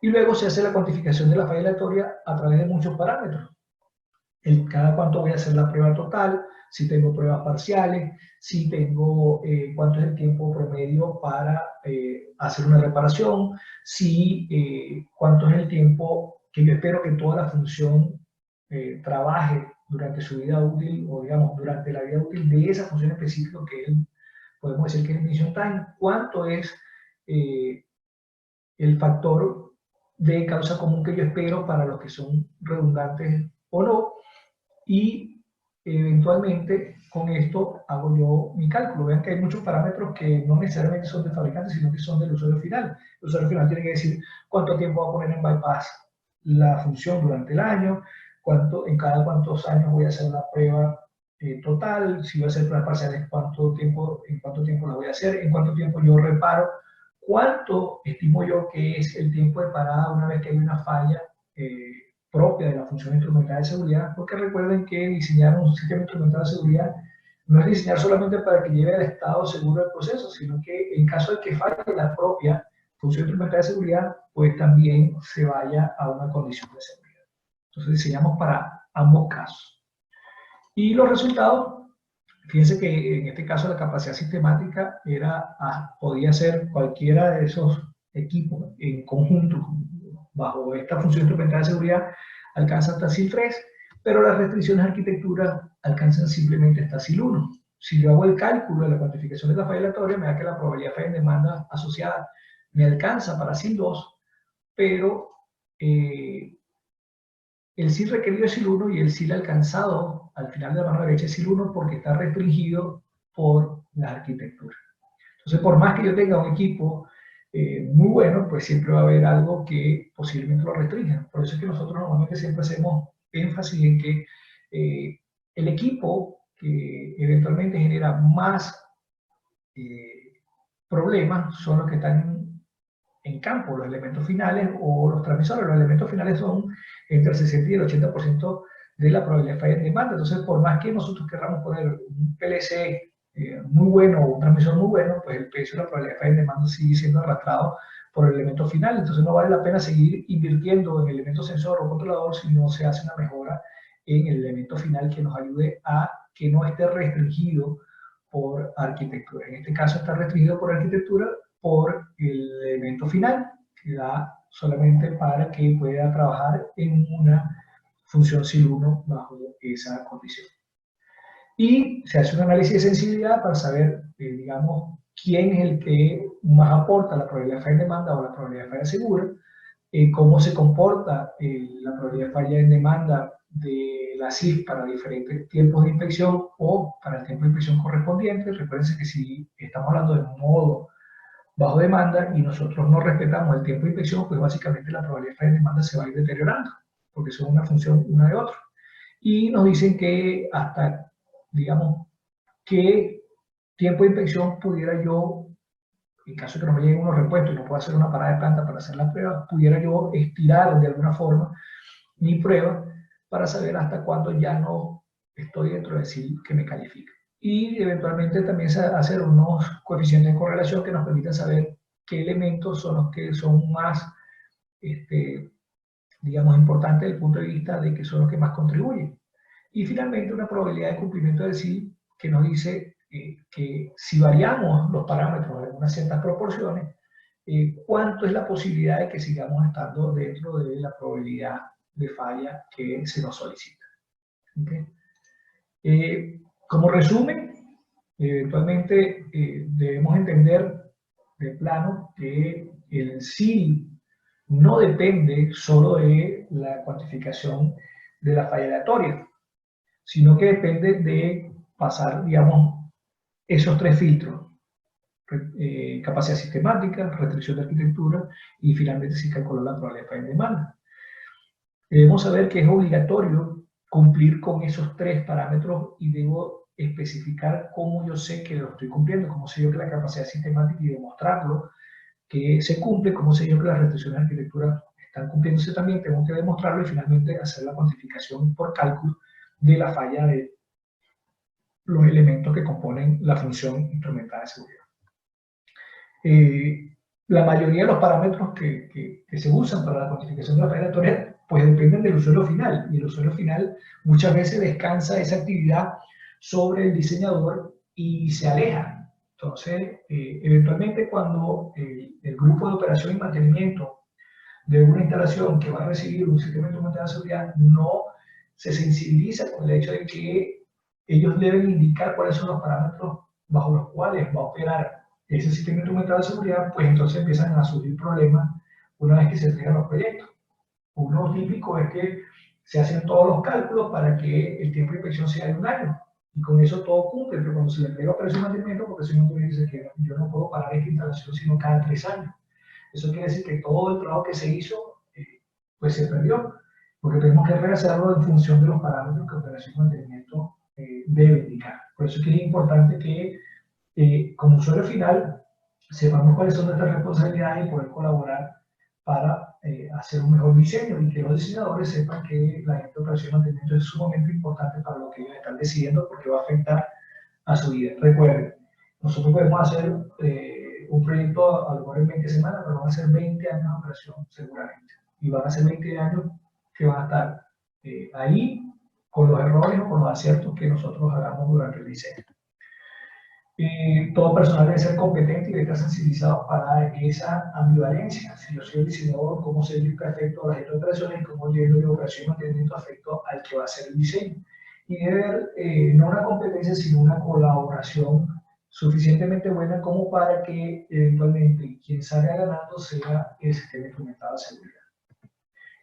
Y luego se hace la cuantificación de la falla aleatoria a través de muchos parámetros. Cada cuánto voy a hacer la prueba total, si tengo pruebas parciales, si tengo cuánto es el tiempo promedio para hacer una reparación, si cuánto es el tiempo que yo espero que toda la función trabaje durante su vida útil, o digamos, durante la vida útil de esa función específica que podemos decir que es el mission time, cuánto es el factor de causa común que yo espero para los que son redundantes o no, y eventualmente con esto hago yo mi cálculo. Vean que hay muchos parámetros que no necesariamente son del fabricante, sino que son del usuario final. El usuario final tiene que decir cuánto tiempo va a poner en bypass la función durante el año, en cada cuántos años voy a hacer la prueba total, si voy a hacer pruebas parciales, en cuánto tiempo la voy a hacer, en cuánto tiempo yo reparo, cuánto estimo yo que es el tiempo de parada una vez que hay una falla propia de la función instrumental de seguridad, porque recuerden que diseñar un sistema instrumental de seguridad no es diseñar solamente para que lleve al estado seguro del proceso, sino que en caso de que falle la propia función instrumental de seguridad, pues también se vaya a una condición de seguridad. Entonces diseñamos para ambos casos. Y los resultados, fíjense que en este caso la capacidad sistemática podía ser cualquiera de esos equipos en conjunto bajo esta función instrumental de seguridad, alcanza hasta SIL 3, pero las restricciones de arquitectura alcanzan simplemente hasta SIL 1. Si yo hago el cálculo de la cuantificación de la falla aleatoria, me da que la probabilidad de falla en demanda asociada me alcanza para SIL 2, pero el SIL requerido es SIL 1 y el SIL alcanzado al final de la mano derecha es SIL 1 porque está restringido por la arquitectura. Entonces, por más que yo tenga un equipo muy bueno, pues siempre va a haber algo que posiblemente lo restrinja. Por eso es que nosotros normalmente siempre hacemos énfasis en que el equipo que eventualmente genera más problemas son los que están en campo, los elementos finales o los transmisores. Los elementos finales son entre el 60 y el 80% de la probabilidad de falla en demanda. Entonces, por más que nosotros queramos poner un PLC muy bueno o un transmisor muy bueno, pues el peso de la probabilidad de falla en demanda sigue siendo arrastrado por el elemento final. Entonces, no vale la pena seguir invirtiendo en el elemento sensor o controlador si no se hace una mejora en el elemento final que nos ayude a que no esté restringido por arquitectura. En este caso está restringido por arquitectura por el elemento final, que da solamente para que pueda trabajar en una función SIL 1 bajo esa condición. Y se hace un análisis de sensibilidad para saber, digamos, quién es el que más aporta la probabilidad de falla en demanda o la probabilidad de falla segura, cómo se comporta la probabilidad de falla en demanda de la SIF para diferentes tiempos de inspección o para el tiempo de inspección correspondiente. Recuerden que si estamos hablando de un modo bajo demanda y nosotros no respetamos el tiempo de inspección, pues básicamente la probabilidad de falla en demanda se va a ir deteriorando, porque son una función una de otra. Y nos dicen que hasta, digamos, qué tiempo de inspección pudiera yo, en caso de que no me lleguen unos repuestos y no pueda hacer una parada de planta para hacer la prueba, pudiera yo estirar de alguna forma mi prueba para saber hasta cuándo ya no estoy dentro de SIL que me califica. Y eventualmente también hacer unos coeficientes de correlación que nos permitan saber qué elementos son los que son más, digamos, importantes desde el punto de vista de que son los que más contribuyen. Y finalmente una probabilidad de cumplimiento del SIL que nos dice que si variamos los parámetros en unas ciertas proporciones, cuánto es la posibilidad de que sigamos estando dentro de la probabilidad de falla que se nos solicita. ¿Okay? Como resumen, eventualmente debemos entender de plano que el SIL no depende solo de la cuantificación de la falla aleatoria, sino que depende de pasar, digamos, esos tres filtros: capacidad sistemática, restricción de arquitectura y finalmente si calculó la probabilidad de falla en demanda. Debemos saber que es obligatorio cumplir con esos tres parámetros y debo especificar cómo yo sé que lo estoy cumpliendo, cómo sé yo que la capacidad sistemática y demostrarlo que se cumple, cómo sé yo que las restricciones de arquitectura están cumpliéndose también, tengo que demostrarlo y finalmente hacer la cuantificación por cálculo de la falla de los elementos que componen la función instrumental de seguridad. La mayoría de los parámetros que se usan para la cuantificación de la falla aleatoria pues dependen del usuario final, y el usuario final muchas veces descansa esa actividad sobre el diseñador y se aleja. Entonces, eventualmente cuando el grupo de operación y mantenimiento de una instalación que va a recibir un sistema instrumental de seguridad no se sensibiliza con el hecho de que ellos deben indicar cuáles son los parámetros bajo los cuales va a operar ese sistema instrumental de seguridad, pues entonces empiezan a surgir problemas una vez que se entregan los proyectos. Uno típico es que se hacen todos los cálculos para que el tiempo de inspección sea de un año, y con eso todo cumple, pero cuando se le entrega operación y mantenimiento, porque si no dice que yo no puedo parar esta instalación sino cada 3 años. Eso quiere decir que todo el trabajo que se hizo, pues se perdió, porque tenemos que rehacerlo en función de los parámetros que operación y mantenimiento debe indicar. Por eso es que es importante que como usuario final sepamos cuáles son nuestras responsabilidades y poder colaborar para hacer un mejor diseño, y que los diseñadores sepan que la gente de operación y mantenimiento es sumamente importante para lo que ellos están decidiendo, porque va a afectar a su vida. Recuerden, nosotros podemos hacer un proyecto a lo mejor en 20 semanas, pero van a ser 20 años de operación seguramente, y van a ser 20 años que van a estar ahí con los errores o con los aciertos que nosotros hagamos durante el diseño. Todo personal debe ser competente y debe estar sensibilizado para esa ambivalencia. Si yo soy el diseñador, ¿cómo sé yo que afecto a las operaciones y cómo llevo mi operación y mantenimiento afecto al que va a hacer el diseño? Y debe haber no una competencia, sino una colaboración suficientemente buena como para que eventualmente quien salga ganando sea el sistema implementado de seguridad.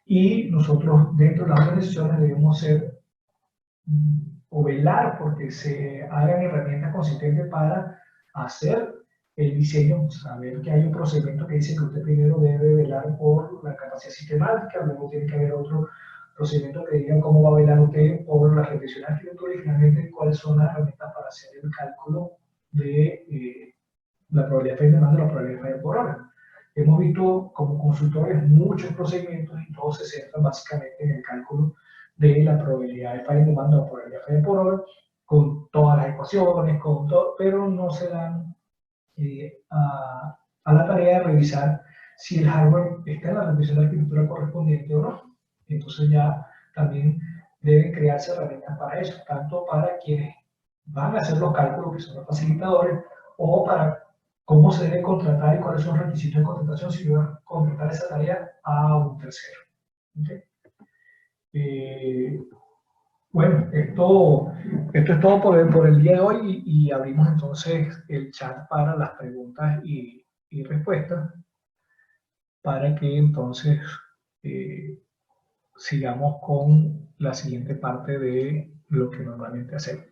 Y nosotros dentro de las organizaciones debemos ser o velar porque se hagan herramientas consistentes para hacer el diseño, saber que hay un procedimiento que dice que usted primero debe velar por la capacidad sistemática, luego tiene que haber otro procedimiento que diga cómo va a velar usted por la repetición de arquitectura y finalmente cuáles son las herramientas para hacer el cálculo de la probabilidad de demanda y la probabilidad de falla por hora. Hemos visto como consultores muchos procedimientos y todos se centran básicamente en el cálculo de la probabilidad de falla en demanda o probabilidad de falla por hora, con todas las ecuaciones, con todo, pero no se dan a la tarea de revisar si el hardware está en la repetición de arquitectura correspondiente o no. Entonces ya también deben crearse herramientas para eso, tanto para quienes van a hacer los cálculos, que son los facilitadores, o para cómo se debe contratar y cuáles son los requisitos de contratación si van a contratar esa tarea a un tercero. ¿Okay? Bueno, esto es todo por el día de hoy y abrimos entonces el chat para las preguntas y respuestas para que entonces sigamos con la siguiente parte de lo que normalmente hacemos.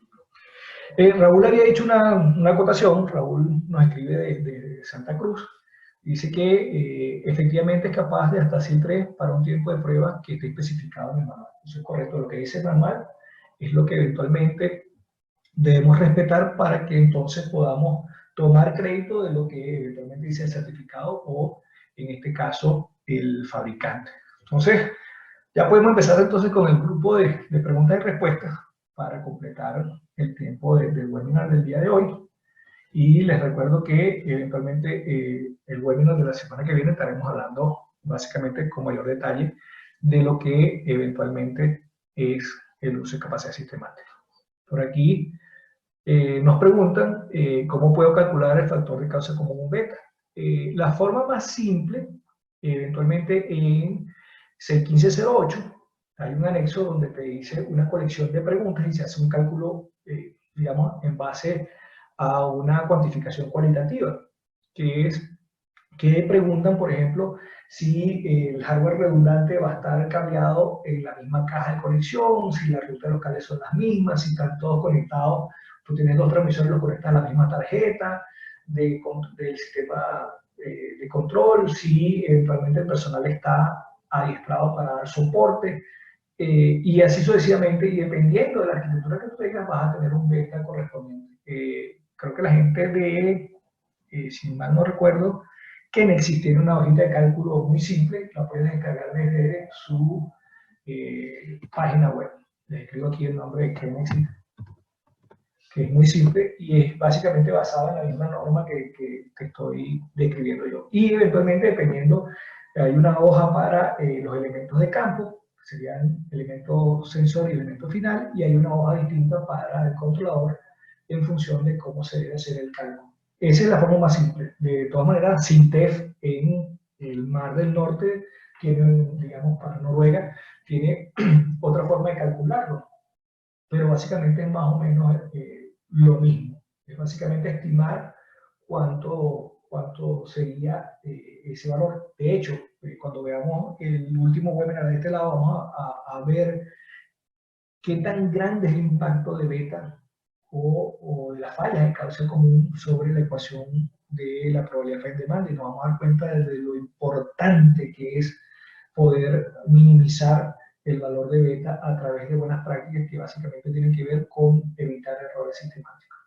Raúl había hecho una acotación, Raúl nos escribe de Santa Cruz, dice que efectivamente es capaz de hasta SIL 3 para un tiempo de prueba que esté especificado en el manual. Eso es correcto, lo que dice el manual es lo que eventualmente debemos respetar para que entonces podamos tomar crédito de lo que eventualmente dice el certificado o en este caso el fabricante. Entonces, ya podemos empezar entonces con el grupo de preguntas y respuestas para completar el tiempo del webinar del día de hoy. Y les recuerdo que eventualmente el webinar de la semana que viene estaremos hablando básicamente con mayor detalle de lo que eventualmente es el uso de capacidad sistemática. Por aquí nos preguntan cómo puedo calcular el factor de causa común beta. La forma más simple, eventualmente en 61508, hay un anexo donde te dice una colección de preguntas y se hace un cálculo, digamos, en base a una cuantificación cualitativa, que es que preguntan, por ejemplo, si el hardware redundante va a estar cambiado en la misma caja de conexión, si las rutas locales son las mismas, si están todos conectados, tú tienes dos transmisores, los conectas a la misma tarjeta del sistema de control, si eventualmente el personal está adiestrado para dar soporte, y así sucesivamente, y dependiendo de la arquitectura que tú tengas, vas a tener un beta correspondiente. Creo que la gente de, si mal no recuerdo, Kenexis tiene una hojita de cálculo muy simple, la pueden descargar desde su página web. Les escribo aquí el nombre de Kenexis, que es muy simple y es básicamente basada en la misma norma que estoy describiendo yo. Y eventualmente, dependiendo, hay una hoja para los elementos de campo, que serían elemento sensor y elemento final, y hay una hoja distinta para el controlador en función de cómo se debe hacer el cálculo. Esa es la forma más simple. De todas maneras, SINTEF en el Mar del Norte tiene, digamos, para Noruega, tiene otra forma de calcularlo, pero básicamente es más o menos lo mismo. Es básicamente estimar cuánto sería ese valor. De hecho, cuando veamos el último webinar de este lado, vamos a ver qué tan grande es el impacto de beta o de las fallas de causa común sobre la ecuación de la probabilidad de demanda, y nos vamos a dar cuenta de lo importante que es poder minimizar el valor de beta a través de buenas prácticas que básicamente tienen que ver con evitar errores sistemáticos.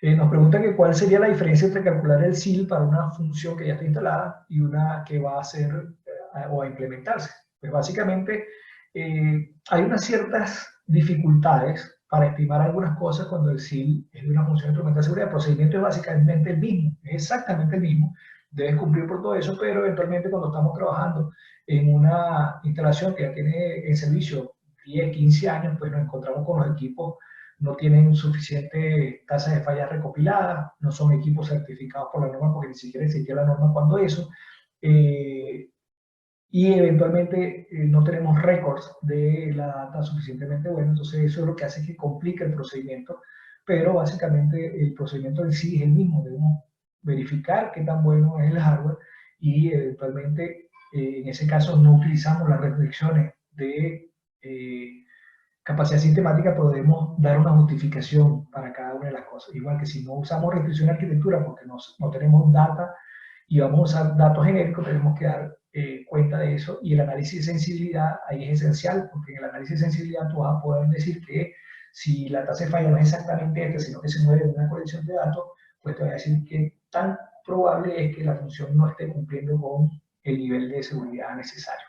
Nos preguntan que cuál sería la diferencia entre calcular el SIL para una función que ya está instalada y una que va a ser o a implementarse. Pues básicamente hay unas ciertas dificultades para estimar algunas cosas cuando el SIL es de una función de instrumento de seguridad. El procedimiento es básicamente el mismo, es exactamente el mismo. Debes cumplir por todo eso, pero eventualmente cuando estamos trabajando en una instalación que ya tiene en servicio 10, 15 años, pues nos encontramos con los equipos no tienen suficiente tasa de fallas recopiladas, no son equipos certificados por la norma porque ni siquiera existía la norma cuando eso, y eventualmente no tenemos récords de la data suficientemente buena, entonces eso es lo que hace que complique el procedimiento, pero básicamente el procedimiento en sí es el mismo, debemos verificar qué tan bueno es el hardware y eventualmente en ese caso no utilizamos las restricciones de capacidad sistemática, podemos dar una justificación para cada una de las cosas. Igual que si no usamos restricción de arquitectura porque no tenemos data y vamos a usar datos genéricos, tenemos que dar cuenta de eso. Y el análisis de sensibilidad ahí es esencial, porque en el análisis de sensibilidad tú vas a poder decir que si la tasa de falla no es exactamente esta, sino que se mueve en una colección de datos, pues te va a decir que tan probable es que la función no esté cumpliendo con el nivel de seguridad necesario.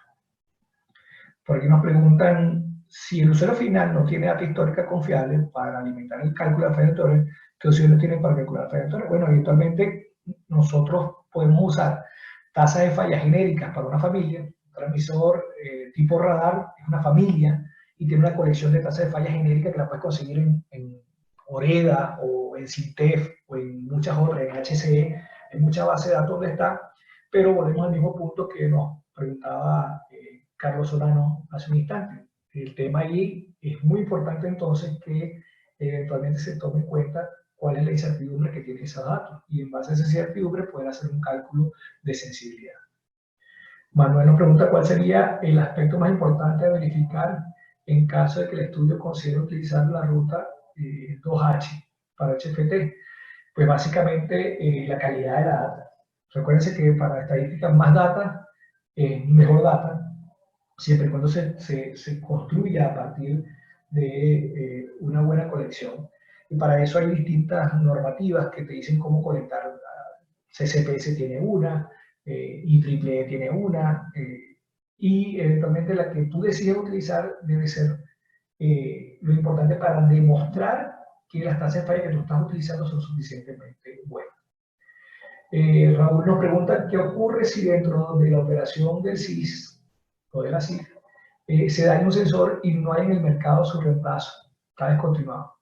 Por aquí nos preguntan si el usuario final no tiene data histórica confiable para alimentar el cálculo de fallas aleatorias, ¿qué opciones tiene para calcular fallas aleatorias? Bueno, habitualmente nosotros podemos usar tasas de fallas genéricas para una familia. Un transmisor tipo radar es una familia y tiene una colección de tasas de fallas genéricas que la puedes conseguir en Oreda o en Sintef o en muchas otras, en HCE, en muchas bases de datos donde está, pero volvemos al mismo punto que nos preguntaba Carlos Solano hace un instante. El tema ahí es muy importante entonces que eventualmente se tome en cuenta cuál es la incertidumbre que tiene esos datos y en base a esa incertidumbre poder hacer un cálculo de sensibilidad. Manuel nos pregunta cuál sería el aspecto más importante a verificar en caso de que el estudio considere utilizar la ruta 2H para HFT. Pues básicamente la calidad de la data. Recuérdense que para estadísticas más data, mejor data, siempre y cuando se construya a partir de una buena colección. Y para eso hay distintas normativas que te dicen cómo colectar. CCPS tiene una, IEEE tiene una, y eventualmente la que tú decides utilizar debe ser lo importante para demostrar que las tasas de falla que tú estás utilizando son suficientemente buenas. Raúl nos pregunta qué ocurre si dentro de la operación del SIS o de la CIF se daña un sensor y no hay en el mercado su reemplazo, está descontinuado.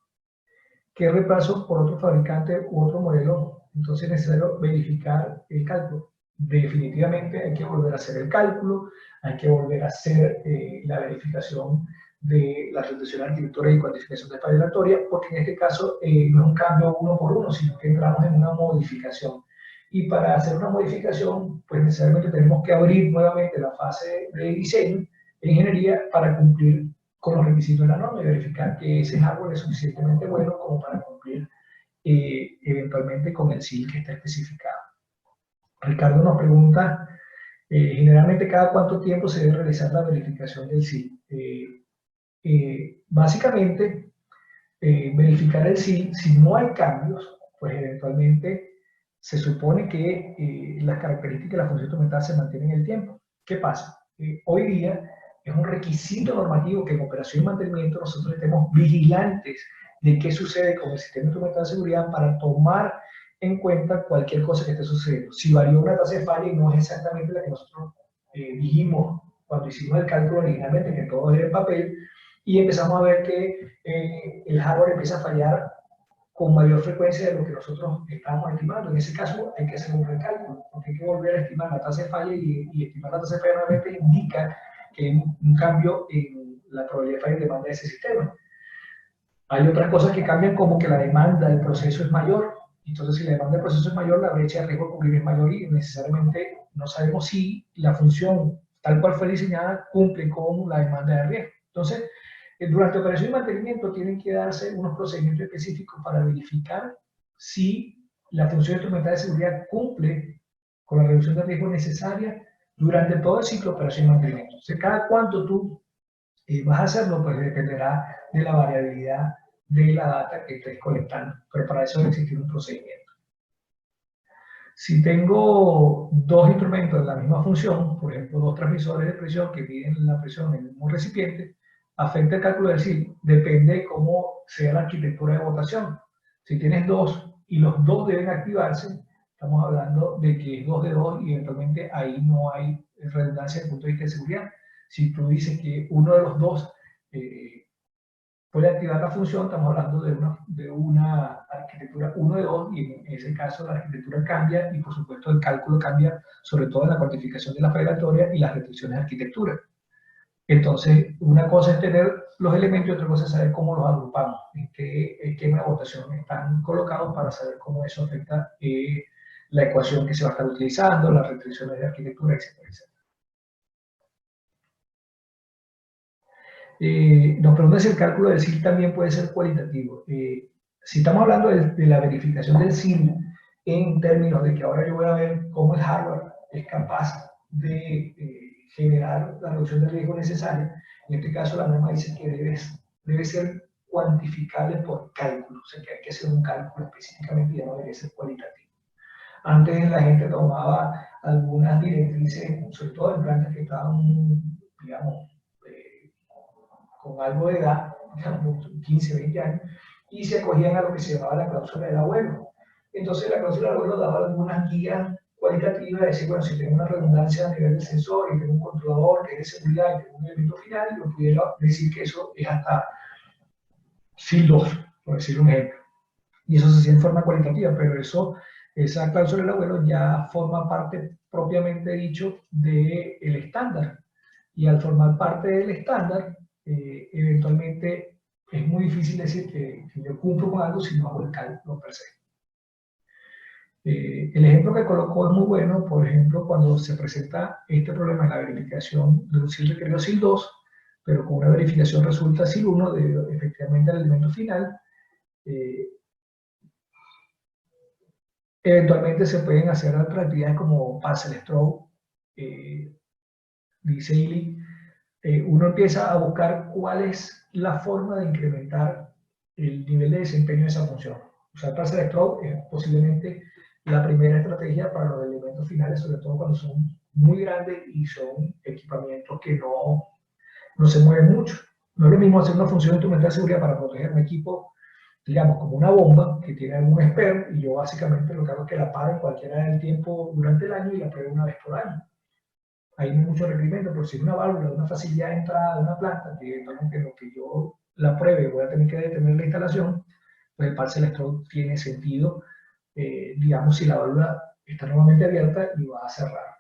¿Qué reemplazo por otro fabricante u otro modelo? Entonces es necesario verificar el cálculo. Definitivamente hay que volver a hacer el cálculo, hay que volver a hacer la verificación de la restricción arquitectura y cuantificación de falla aleatoria, porque en este caso no es un cambio uno por uno, sino que entramos en una modificación. Y para hacer una modificación, pues necesariamente tenemos que abrir nuevamente la fase de diseño de ingeniería para cumplir con los requisitos de la norma y verificar que ese hardware es suficientemente bueno como para cumplir eventualmente con el SIL que está especificado. Ricardo nos pregunta, generalmente cada cuánto tiempo se debe realizar la verificación del SIL. Básicamente, verificar el SIL, si no hay cambios, pues eventualmente se supone que las características de la función instrumental se mantienen en el tiempo. ¿Qué pasa? Hoy día es un requisito normativo que en operación y mantenimiento nosotros estemos vigilantes de qué sucede con el sistema instrumental de seguridad para tomar en cuenta cualquier cosa que esté sucediendo. Si varió una tasa de falla y no es exactamente la que nosotros dijimos cuando hicimos el cálculo originalmente, que todo era en papel, y empezamos a ver que el hardware empieza a fallar con mayor frecuencia de lo que nosotros estábamos estimando. En ese caso hay que hacer un recálculo, porque hay que volver a estimar la tasa de falla y estimar la tasa de falla nuevamente indica que hay un cambio en la probabilidad de falla y demanda de ese sistema. Hay otras cosas que cambian como que la demanda del proceso es mayor, entonces si la demanda del proceso es mayor, la brecha de riesgo de cubrir es mayor y necesariamente no sabemos si la función tal cual fue diseñada cumple con la demanda de riesgo. Entonces, durante operación y mantenimiento tienen que darse unos procedimientos específicos para verificar si la función instrumental de seguridad cumple con la reducción de riesgo necesaria durante todo el ciclo de operación y mantenimiento. O sea, cada cuánto tú vas a hacerlo, pues dependerá de la variabilidad de la data que estés colectando, pero para eso debe existir un procedimiento. Si tengo dos instrumentos de la misma función, por ejemplo, dos transmisores de presión que miden la presión en el mismo recipiente, afecta el cálculo del SIL, depende de cómo sea la arquitectura de votación. Si tienes dos y los dos deben activarse, estamos hablando de que es 2 de 2 y eventualmente ahí no hay redundancia desde el punto de vista de seguridad. Si tú dices que uno de los dos puede activar la función. Estamos hablando de una arquitectura 1 de 2, y en ese caso la arquitectura cambia, y por supuesto el cálculo cambia, sobre todo en la cuantificación de la fregatoria y las restricciones de arquitectura. Entonces, una cosa es tener los elementos y otra cosa es saber cómo los agrupamos, en qué esquema de votación están colocados, para saber cómo eso afecta la ecuación que se va a estar utilizando, las restricciones de arquitectura, etcétera, etcétera. Nos preguntan si el cálculo del SIL también puede ser cualitativo. Si estamos hablando de la verificación del SIL en términos de que ahora yo voy a ver cómo el hardware es capaz de generar la reducción de riesgo necesaria, en este caso la norma dice que debe ser cuantificable por cálculo, o sea que hay que hacer un cálculo específicamente y ya no debe ser cualitativo. Antes la gente tomaba algunas directrices, sobre todo en plantas que estaban, digamos, con algo de edad, digamos 15, 20 años, y se acogían a lo que se llamaba la cláusula del abuelo. Entonces la cláusula del abuelo daba algunas guías cualitativas, de decir, bueno, si tengo una redundancia a nivel del sensor y tengo un controlador que es de seguridad y tengo un elemento final, yo pudiera decir que eso es hasta SIL 2, por decir un ejemplo. Y eso se hacía en forma cualitativa, pero esa cláusula del abuelo ya forma parte propiamente dicho del estándar. Y al formar parte del estándar, eventualmente es muy difícil decir que yo cumplo con algo si no hago el cálculo per se. El ejemplo que colocó es muy bueno. Por ejemplo, cuando se presenta este problema en la verificación de un SIL requerido SIL 2, pero con una verificación resulta SIL 1 debido efectivamente al elemento final, eventualmente se pueden hacer otras actividades como parcel stroke, dice Ili. Uno empieza a buscar cuál es la forma de incrementar el nivel de desempeño de esa función. Usar parcel stroke es posiblemente la primera estrategia para los elementos finales, sobre todo cuando son muy grandes y son equipamientos que no se mueven mucho. No es lo mismo hacer una función instrumental de seguridad para proteger un equipo, digamos, como una bomba que tiene algún spare, y yo básicamente lo que hago es que la paro en cualquiera del tiempo durante el año y la pruebo una vez por año. Hay mucho requerimiento, pero si es una válvula de una facilidad de entrada de una planta, que eventualmente lo que yo la pruebe voy a tener que detener la instalación, pues el parcel stroke tiene sentido, digamos, si la válvula está normalmente abierta y va a cerrar,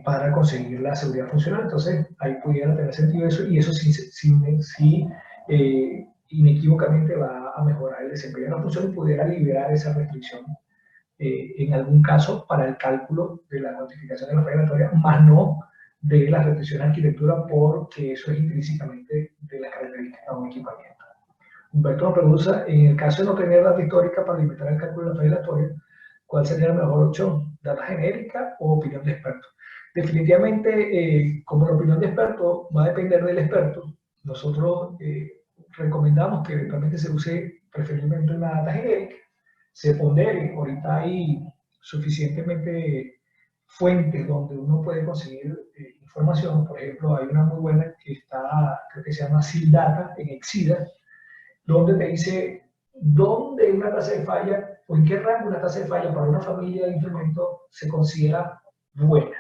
para conseguir la seguridad funcional. Entonces ahí pudiera tener sentido eso, y eso sí inequívocamente va a mejorar el desempeño de la función y pudiera liberar esa restricción en algún caso para el cálculo de la notificación de la fregatoria, más no de la restricción de arquitectura, porque eso es intrínsecamente de las características de un equipamiento. Humberto nos pregunta, en el caso de no tener data histórica para limitar el cálculo de la fregatoria, ¿cuál sería la mejor opción? ¿Data genérica o opinión de experto? Definitivamente, como la opinión de experto va a depender del experto, nosotros recomendamos que eventualmente se use preferiblemente una data genérica, se pondere. Ahorita hay suficientemente fuentes donde uno puede conseguir información. Por ejemplo, hay una muy buena que está, creo que se llama SIL Data en Exida, donde te dice dónde una tasa de falla o en qué rango una tasa de falla para una familia de instrumentos se considera buena.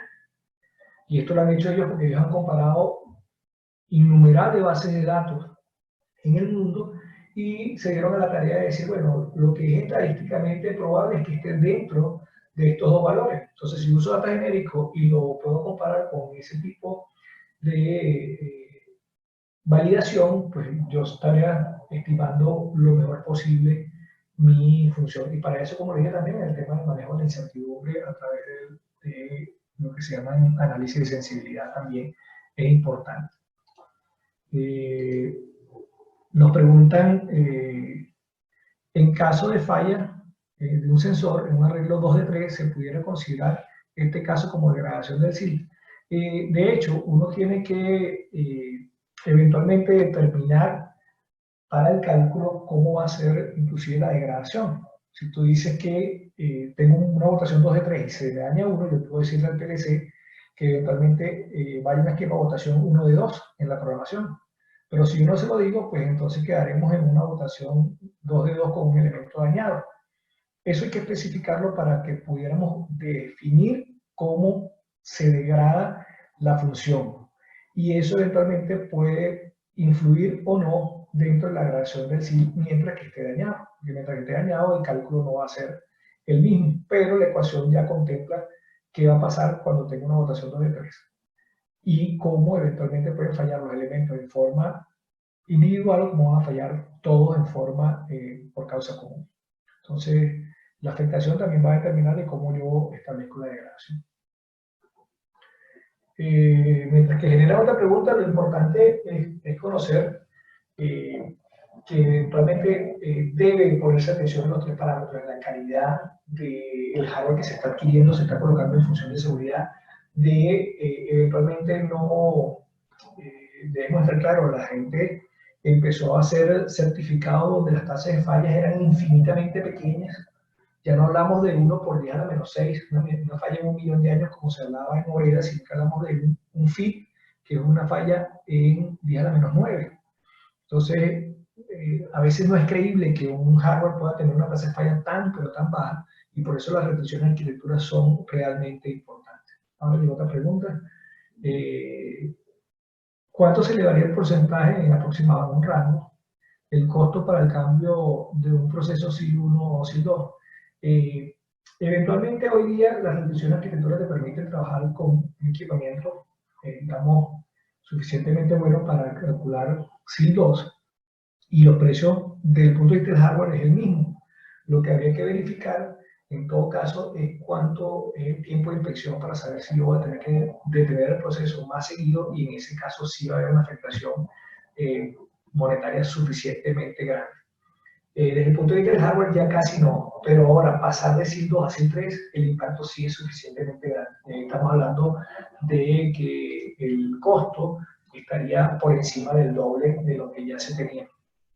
Y esto lo han hecho ellos porque ellos han comparado innumerables bases de datos en el mundo y se dieron a la tarea de decir, bueno, lo que es estadísticamente probable es que esté dentro de estos dos valores. Entonces, si uso data genérico y lo puedo comparar con ese tipo de validación, pues yo estaría estimando lo mejor posible mi función. Y para eso, como dije también, el tema del manejo de la incertidumbre a través de lo que se llama análisis de sensibilidad también es importante. Nos preguntan, en caso de falla de un sensor en un arreglo 2 de 3, ¿se pudiera considerar este caso como degradación del SIL? De hecho, uno tiene que eventualmente determinar para el cálculo cómo va a ser inclusive la degradación. Si tú dices que tengo una votación 2 de 3 y se le daña uno, yo puedo decirle al PLC que eventualmente vaya un esquema de votación 1 de 2 en la programación. Pero si yo no se lo digo, pues entonces quedaremos en una votación 2 de 2 con un elemento dañado. Eso hay que especificarlo para que pudiéramos definir cómo se degrada la función. Y eso eventualmente puede influir o no dentro de la grabación del SIL mientras que esté dañado. Porque mientras que esté dañado, el cálculo no va a ser el mismo, pero la ecuación ya contempla qué va a pasar cuando tenga una votación 2 de 3 y cómo eventualmente pueden fallar los elementos en forma individual o cómo van a fallar todos en forma por causa común. Entonces, la afectación también va a determinar de cómo yo establezco la degradación. Mientras que genera otra pregunta, lo importante es conocer que eventualmente debe ponerse atención en los tres parámetros: la calidad del hardware que se está adquiriendo, se está colocando en función de seguridad, eventualmente no, debemos estar claros, la gente empezó a hacer certificados donde las tasas de fallas eran infinitamente pequeñas. Ya no hablamos de 1 por 10 a la menos 6, una falla en 1.000.000 de años como se hablaba en Moreda, sino que hablamos de un FIT, que es una falla en 10 a la menos 9. Entonces, a veces no es creíble que un hardware pueda tener una tasa de falla tan, pero tan baja, y por eso las restricciones de arquitectura son realmente importantes. Ahora llegó otra pregunta. ¿Cuánto se elevaría el porcentaje en aproximado a un rango? El costo para el cambio de un proceso SIL 1 o SIL 2. Eventualmente hoy día las restricciones de arquitectura te permiten trabajar con un equipamiento, digamos, suficientemente bueno para calcular SIL 2, y los precios desde el punto de vista del hardware es el mismo. Lo que habría que verificar en todo caso es cuánto es el tiempo de inspección para saber si yo voy a tener que detener el proceso más seguido, y en ese caso sí va a haber una afectación monetaria suficientemente grande. Desde el punto de vista del hardware ya casi no, pero ahora pasar de SIL 2 a SIL 3, el impacto sí es suficientemente grande. Estamos hablando de que el costo estaría por encima del doble de lo que ya se tenía,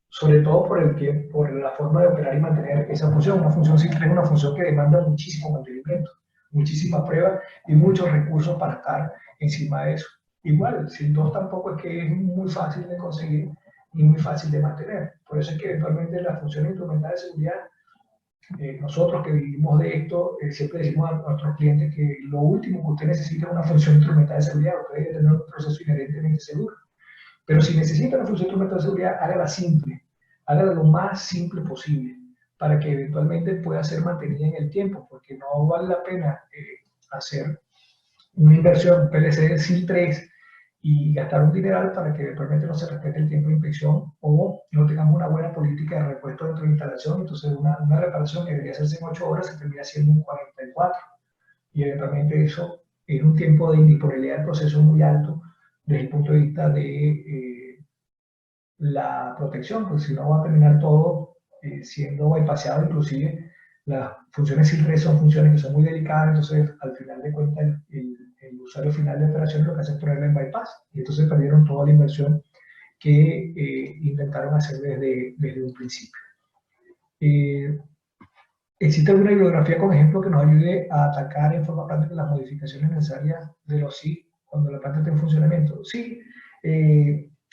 sobre todo por la forma de operar y mantener esa función. Una función SIL 3 es una función que demanda muchísimo mantenimiento, muchísimas pruebas y muchos recursos para estar encima de eso. Igual, SIL 2 tampoco es que es muy fácil de conseguir y muy fácil de mantener. Por eso es que eventualmente las funciones instrumentales de seguridad, nosotros que vivimos de esto, siempre decimos a nuestros clientes que lo último que usted necesita es una función instrumental de seguridad. Usted debe tener un proceso inherentemente seguro. Pero si necesita una función instrumental de seguridad, hágala simple, hágala lo más simple posible, para que eventualmente pueda ser mantenida en el tiempo, porque no vale la pena hacer una inversión PLC SIL 3 y gastar un dineral para que eventualmente no se respete el tiempo de inspección, o no tengamos una buena política de repuesto dentro de la instalación. Entonces una reparación que debería hacerse en 8 horas se termina haciendo en 44, y eventualmente eso es un tiempo de indisponibilidad del proceso muy alto desde el punto de vista de la protección, porque si no va a terminar todo siendo bypassado. Inclusive las funciones SIL 3 son funciones que son muy delicadas, entonces al final de cuentas el usuario final de operaciones lo que hace es ponerla en bypass, y entonces perdieron toda la inversión que intentaron hacer desde un principio. ¿Existe alguna bibliografía con ejemplo que nos ayude a atacar en forma práctica las modificaciones necesarias de los SIL cuando la planta esté en funcionamiento? Sí,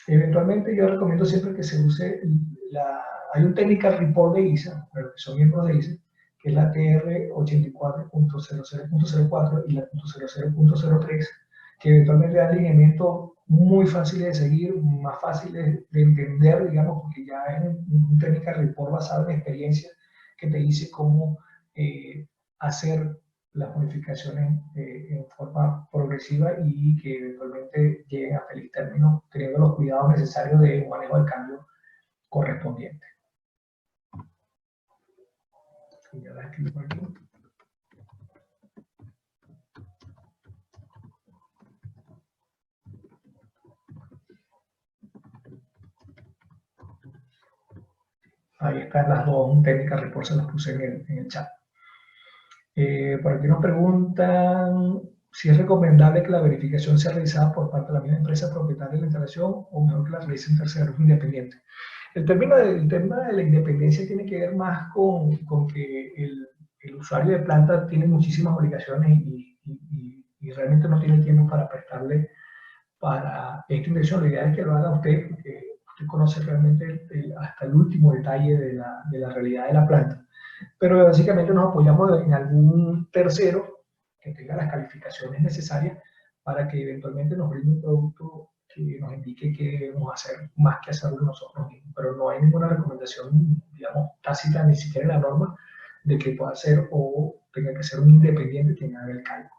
eventualmente yo recomiendo siempre que se use hay un technical report de ISA, pero que son miembros de ISA, que es la TR 84.00.04 y la .00.03, que eventualmente dan lineamientos muy fáciles de seguir, más fáciles de entender, digamos, porque ya es un technical report basado en experiencia que te dice cómo hacer las modificaciones en forma progresiva y que eventualmente lleguen a feliz término, teniendo los cuidados necesarios de manejo del cambio correspondiente. Y ya la escribo por aquí. Ahí están las dos técnicas report, se las puse en el chat. Por aquí nos preguntan si es recomendable que la verificación sea realizada por parte de la misma empresa propietaria de la instalación, o mejor que la realicen terceros independientes. El tema de la independencia tiene que ver más con que el usuario de planta tiene muchísimas obligaciones y realmente no tiene tiempo para prestarle para esta inversión. La idea es que lo haga usted, porque usted conoce realmente hasta el último detalle de la realidad de la planta. Pero básicamente nos apoyamos en algún tercero que tenga las calificaciones necesarias para que eventualmente nos brinde un producto que nos indique qué debemos hacer más que hacerlo nosotros mismos. Pero no hay ninguna recomendación, digamos, tácita, ni siquiera en la norma, de que pueda ser o tenga que ser un independiente quien haga el cálculo.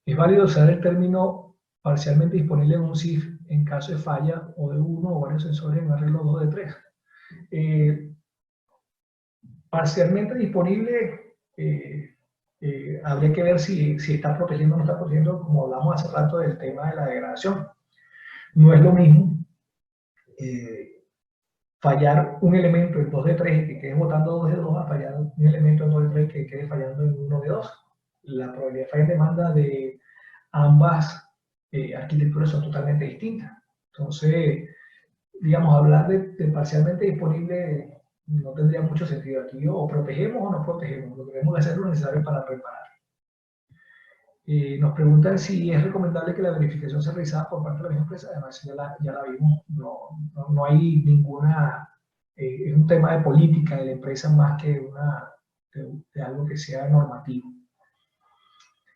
Es válido usar el término parcialmente disponible en un CIF en caso de falla o de uno o varios sensores en arreglo 2 de 3. Parcialmente disponible, habría que ver si está protegiendo o no está protegiendo, como hablamos hace rato del tema de la degradación. No es lo mismo fallar un elemento en 2 de 3 y que quede botando 2 de 2 a fallar un elemento en 2 de 3 que quede fallando en 1 de 2. La probabilidad de falla en demanda de ambas arquitecturas son totalmente distintas. Entonces, digamos, hablar de parcialmente disponible no tendría mucho sentido aquí. O protegemos o no protegemos. Lo que debemos hacer es lo necesario para reparar. Nos preguntan si es recomendable que la verificación sea realizada por parte de las empresas. Además, ya la vimos. No hay ninguna... es un tema de política de la empresa más que de algo que sea normativo.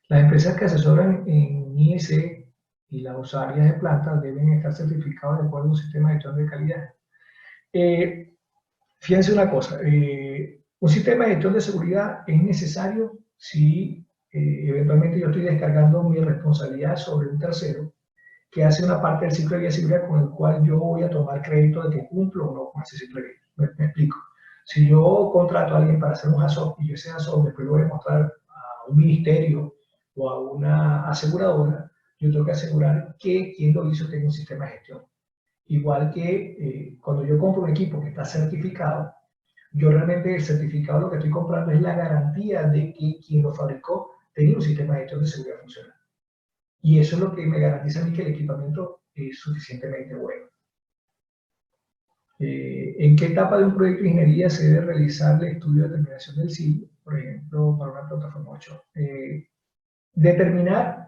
Las empresas que asesoran en IEC y las áreas de planta deben estar certificadas de acuerdo a un sistema de gestión de calidad. Fíjense una cosa, un sistema de gestión de seguridad es necesario si eventualmente yo estoy descargando mi responsabilidad sobre un tercero que hace una parte del ciclo de seguridad con el cual yo voy a tomar crédito de que cumplo o no con ese ciclo de vida. Me explico. Si yo contrato a alguien para hacer un HACCP y yo ese HACCP después lo voy a mostrar a un ministerio o a una aseguradora, yo tengo que asegurar que quien lo hizo tenga un sistema de gestión. Igual que cuando yo compro un equipo que está certificado, yo realmente el certificado lo que estoy comprando es la garantía de que quien lo fabricó tenía un sistema de gestión de seguridad funcional. Y eso es lo que me garantiza a mí que el equipamiento es suficientemente bueno. ¿En qué etapa de un proyecto de ingeniería se debe realizar el estudio de determinación del SIL? Por ejemplo, para una plataforma 8. Determinar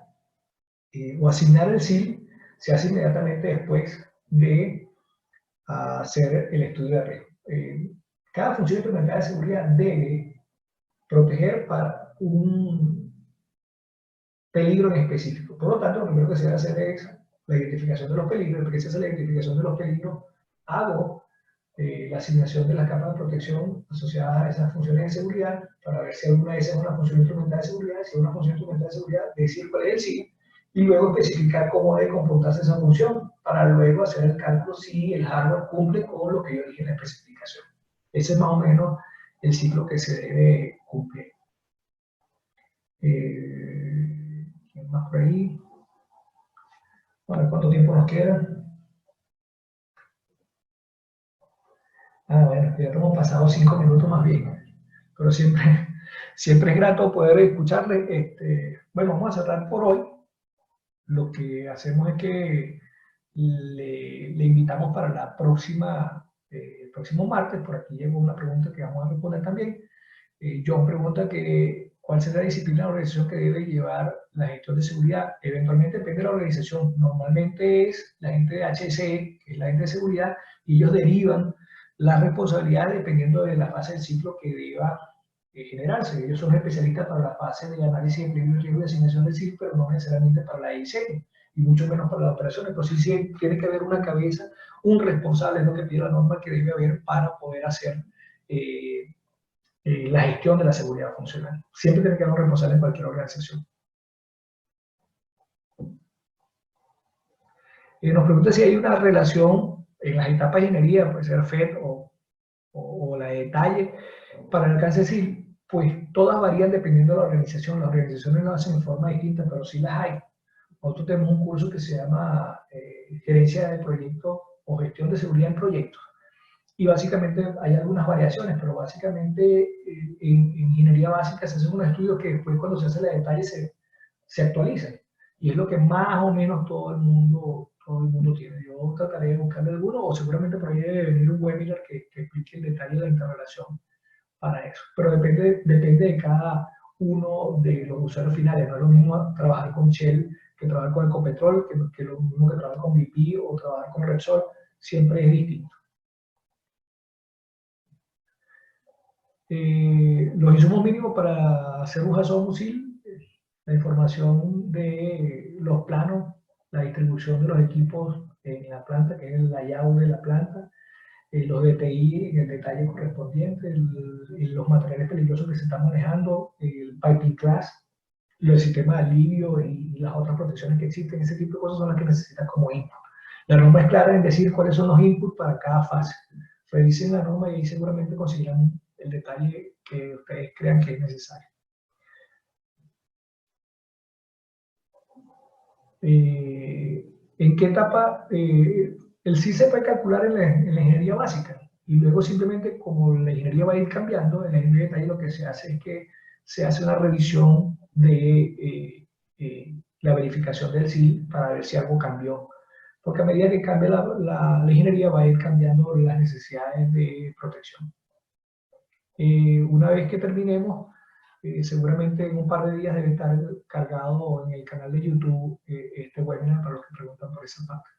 o asignar el SIL se hace inmediatamente después de hacer el estudio de riesgo. Cada función implementada de seguridad debe proteger para un peligro en específico. Por lo tanto, lo primero que se debe hacer es la identificación de los peligros. Porque si se hace la identificación de los peligros, hago la asignación de la capa de protección asociada a esas funciones de seguridad para ver si alguna de esas es una función implementada de seguridad. Si es una función implementada de seguridad, decir cuál es el SIG y luego especificar cómo debe comportarse esa función para luego hacer el cálculo si el hardware cumple con lo que yo dije en la especificación. Ese es más o menos el ciclo que se debe cumplir. ¿Quién más por ahí? A ver cuánto tiempo nos queda. Bueno, ya hemos pasado 5 minutos más bien, pero siempre es grato poder escucharle. Bueno, vamos a cerrar por hoy. Lo que hacemos es que le invitamos para la próxima, el próximo martes. Por aquí llegó una pregunta que vamos a responder también. John pregunta que cuál será la disciplina de la organización que debe llevar la gestión de seguridad. Eventualmente depende de la organización. Normalmente es la gente de HSE, que es la gente de seguridad, y ellos derivan las responsabilidades dependiendo de la fase del ciclo que deba generarse. Ellos son especialistas para la fase de análisis de peligro y riesgo de asignación del ciclo, pero no necesariamente para la diseño, y mucho menos para las operaciones. Pero sí tiene que haber una cabeza, un responsable, es lo que pide la norma que debe haber para poder hacer la gestión de la seguridad funcional. Siempre tiene que haber un responsable en cualquier organización. Nos pregunta si hay una relación en las etapas de ingeniería, puede ser FED o la de detalle, para el alcance CIL, pues todas varían dependiendo de la organización. Las organizaciones lo hacen de forma distinta, pero sí las hay. Nosotros tenemos un curso que se llama Gerencia de Proyectos o Gestión de Seguridad en Proyectos. Y básicamente hay algunas variaciones, pero básicamente en ingeniería básica se hacen unos estudios que después cuando se hace la detalle se actualizan. Y es lo que más o menos todo el mundo tiene. Yo trataré de buscarle alguno, o seguramente por ahí debe venir un webinar que explique el detalle de la interrelación para eso. Pero depende de cada uno de los usuarios finales. No es lo mismo trabajar con Shell que trabajar con Ecopetrol, que lo mismo que trabajar con BP o trabajar con Repsol. Siempre es distinto. Los insumos mínimos para hacer un HACCP, la información de los planos la distribución de los equipos en la planta, que es el layout de la planta, los DTI en el detalle correspondiente, los materiales peligrosos que se están manejando, el piping class, el sistema de alivio y las otras protecciones que existen. Ese tipo de cosas son las que necesitas como input. La norma es clara en decir cuáles son los inputs para cada fase. Revisen la norma y ahí seguramente conseguirán el detalle que ustedes crean que es necesario. ¿En qué etapa? El sí se puede calcular en la ingeniería básica y luego simplemente como la ingeniería va a ir cambiando, en la ingeniería de detalle lo que se hace es que se hace una revisión de la verificación del sí para ver si algo cambió. Porque a medida que cambia la ingeniería va a ir cambiando las necesidades de protección. Una vez que terminemos, seguramente en un par de días debe estar cargado en el canal de YouTube este webinar para los que preguntan por esa parte.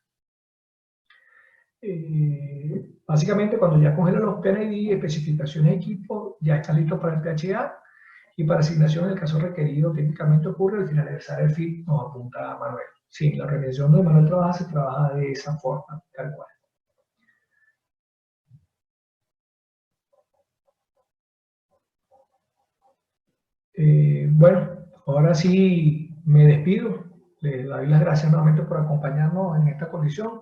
Básicamente, cuando ya congelan los PNID, especificaciones de equipo, ya están listos para el THA y para asignación, en el caso requerido, técnicamente ocurre al finalizar el FIT, nos apunta Manuel. Sí, la organización donde Manuel trabaja se trabaja de esa forma, tal cual. Bueno, ahora sí me despido. Les doy las gracias nuevamente por acompañarnos en esta condición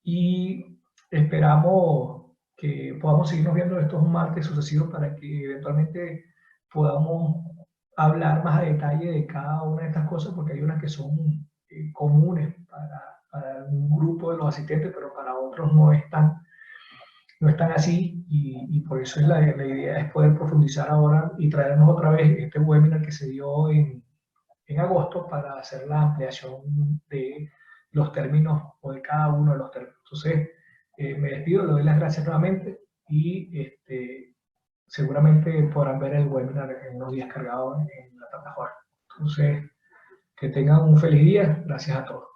y esperamos que podamos seguirnos viendo estos martes sucesivos para que eventualmente podamos hablar más a detalle de cada una de estas cosas, porque hay unas que son comunes para un grupo de los asistentes, pero para otros no están así y por eso es la idea es poder profundizar ahora y traernos otra vez este webinar que se dio en agosto para hacer la ampliación de los términos o de cada uno de los términos. Entonces, me despido, le doy las gracias nuevamente y seguramente podrán ver el webinar en unos días cargados en la plataforma. Entonces, que tengan un feliz día. Gracias a todos.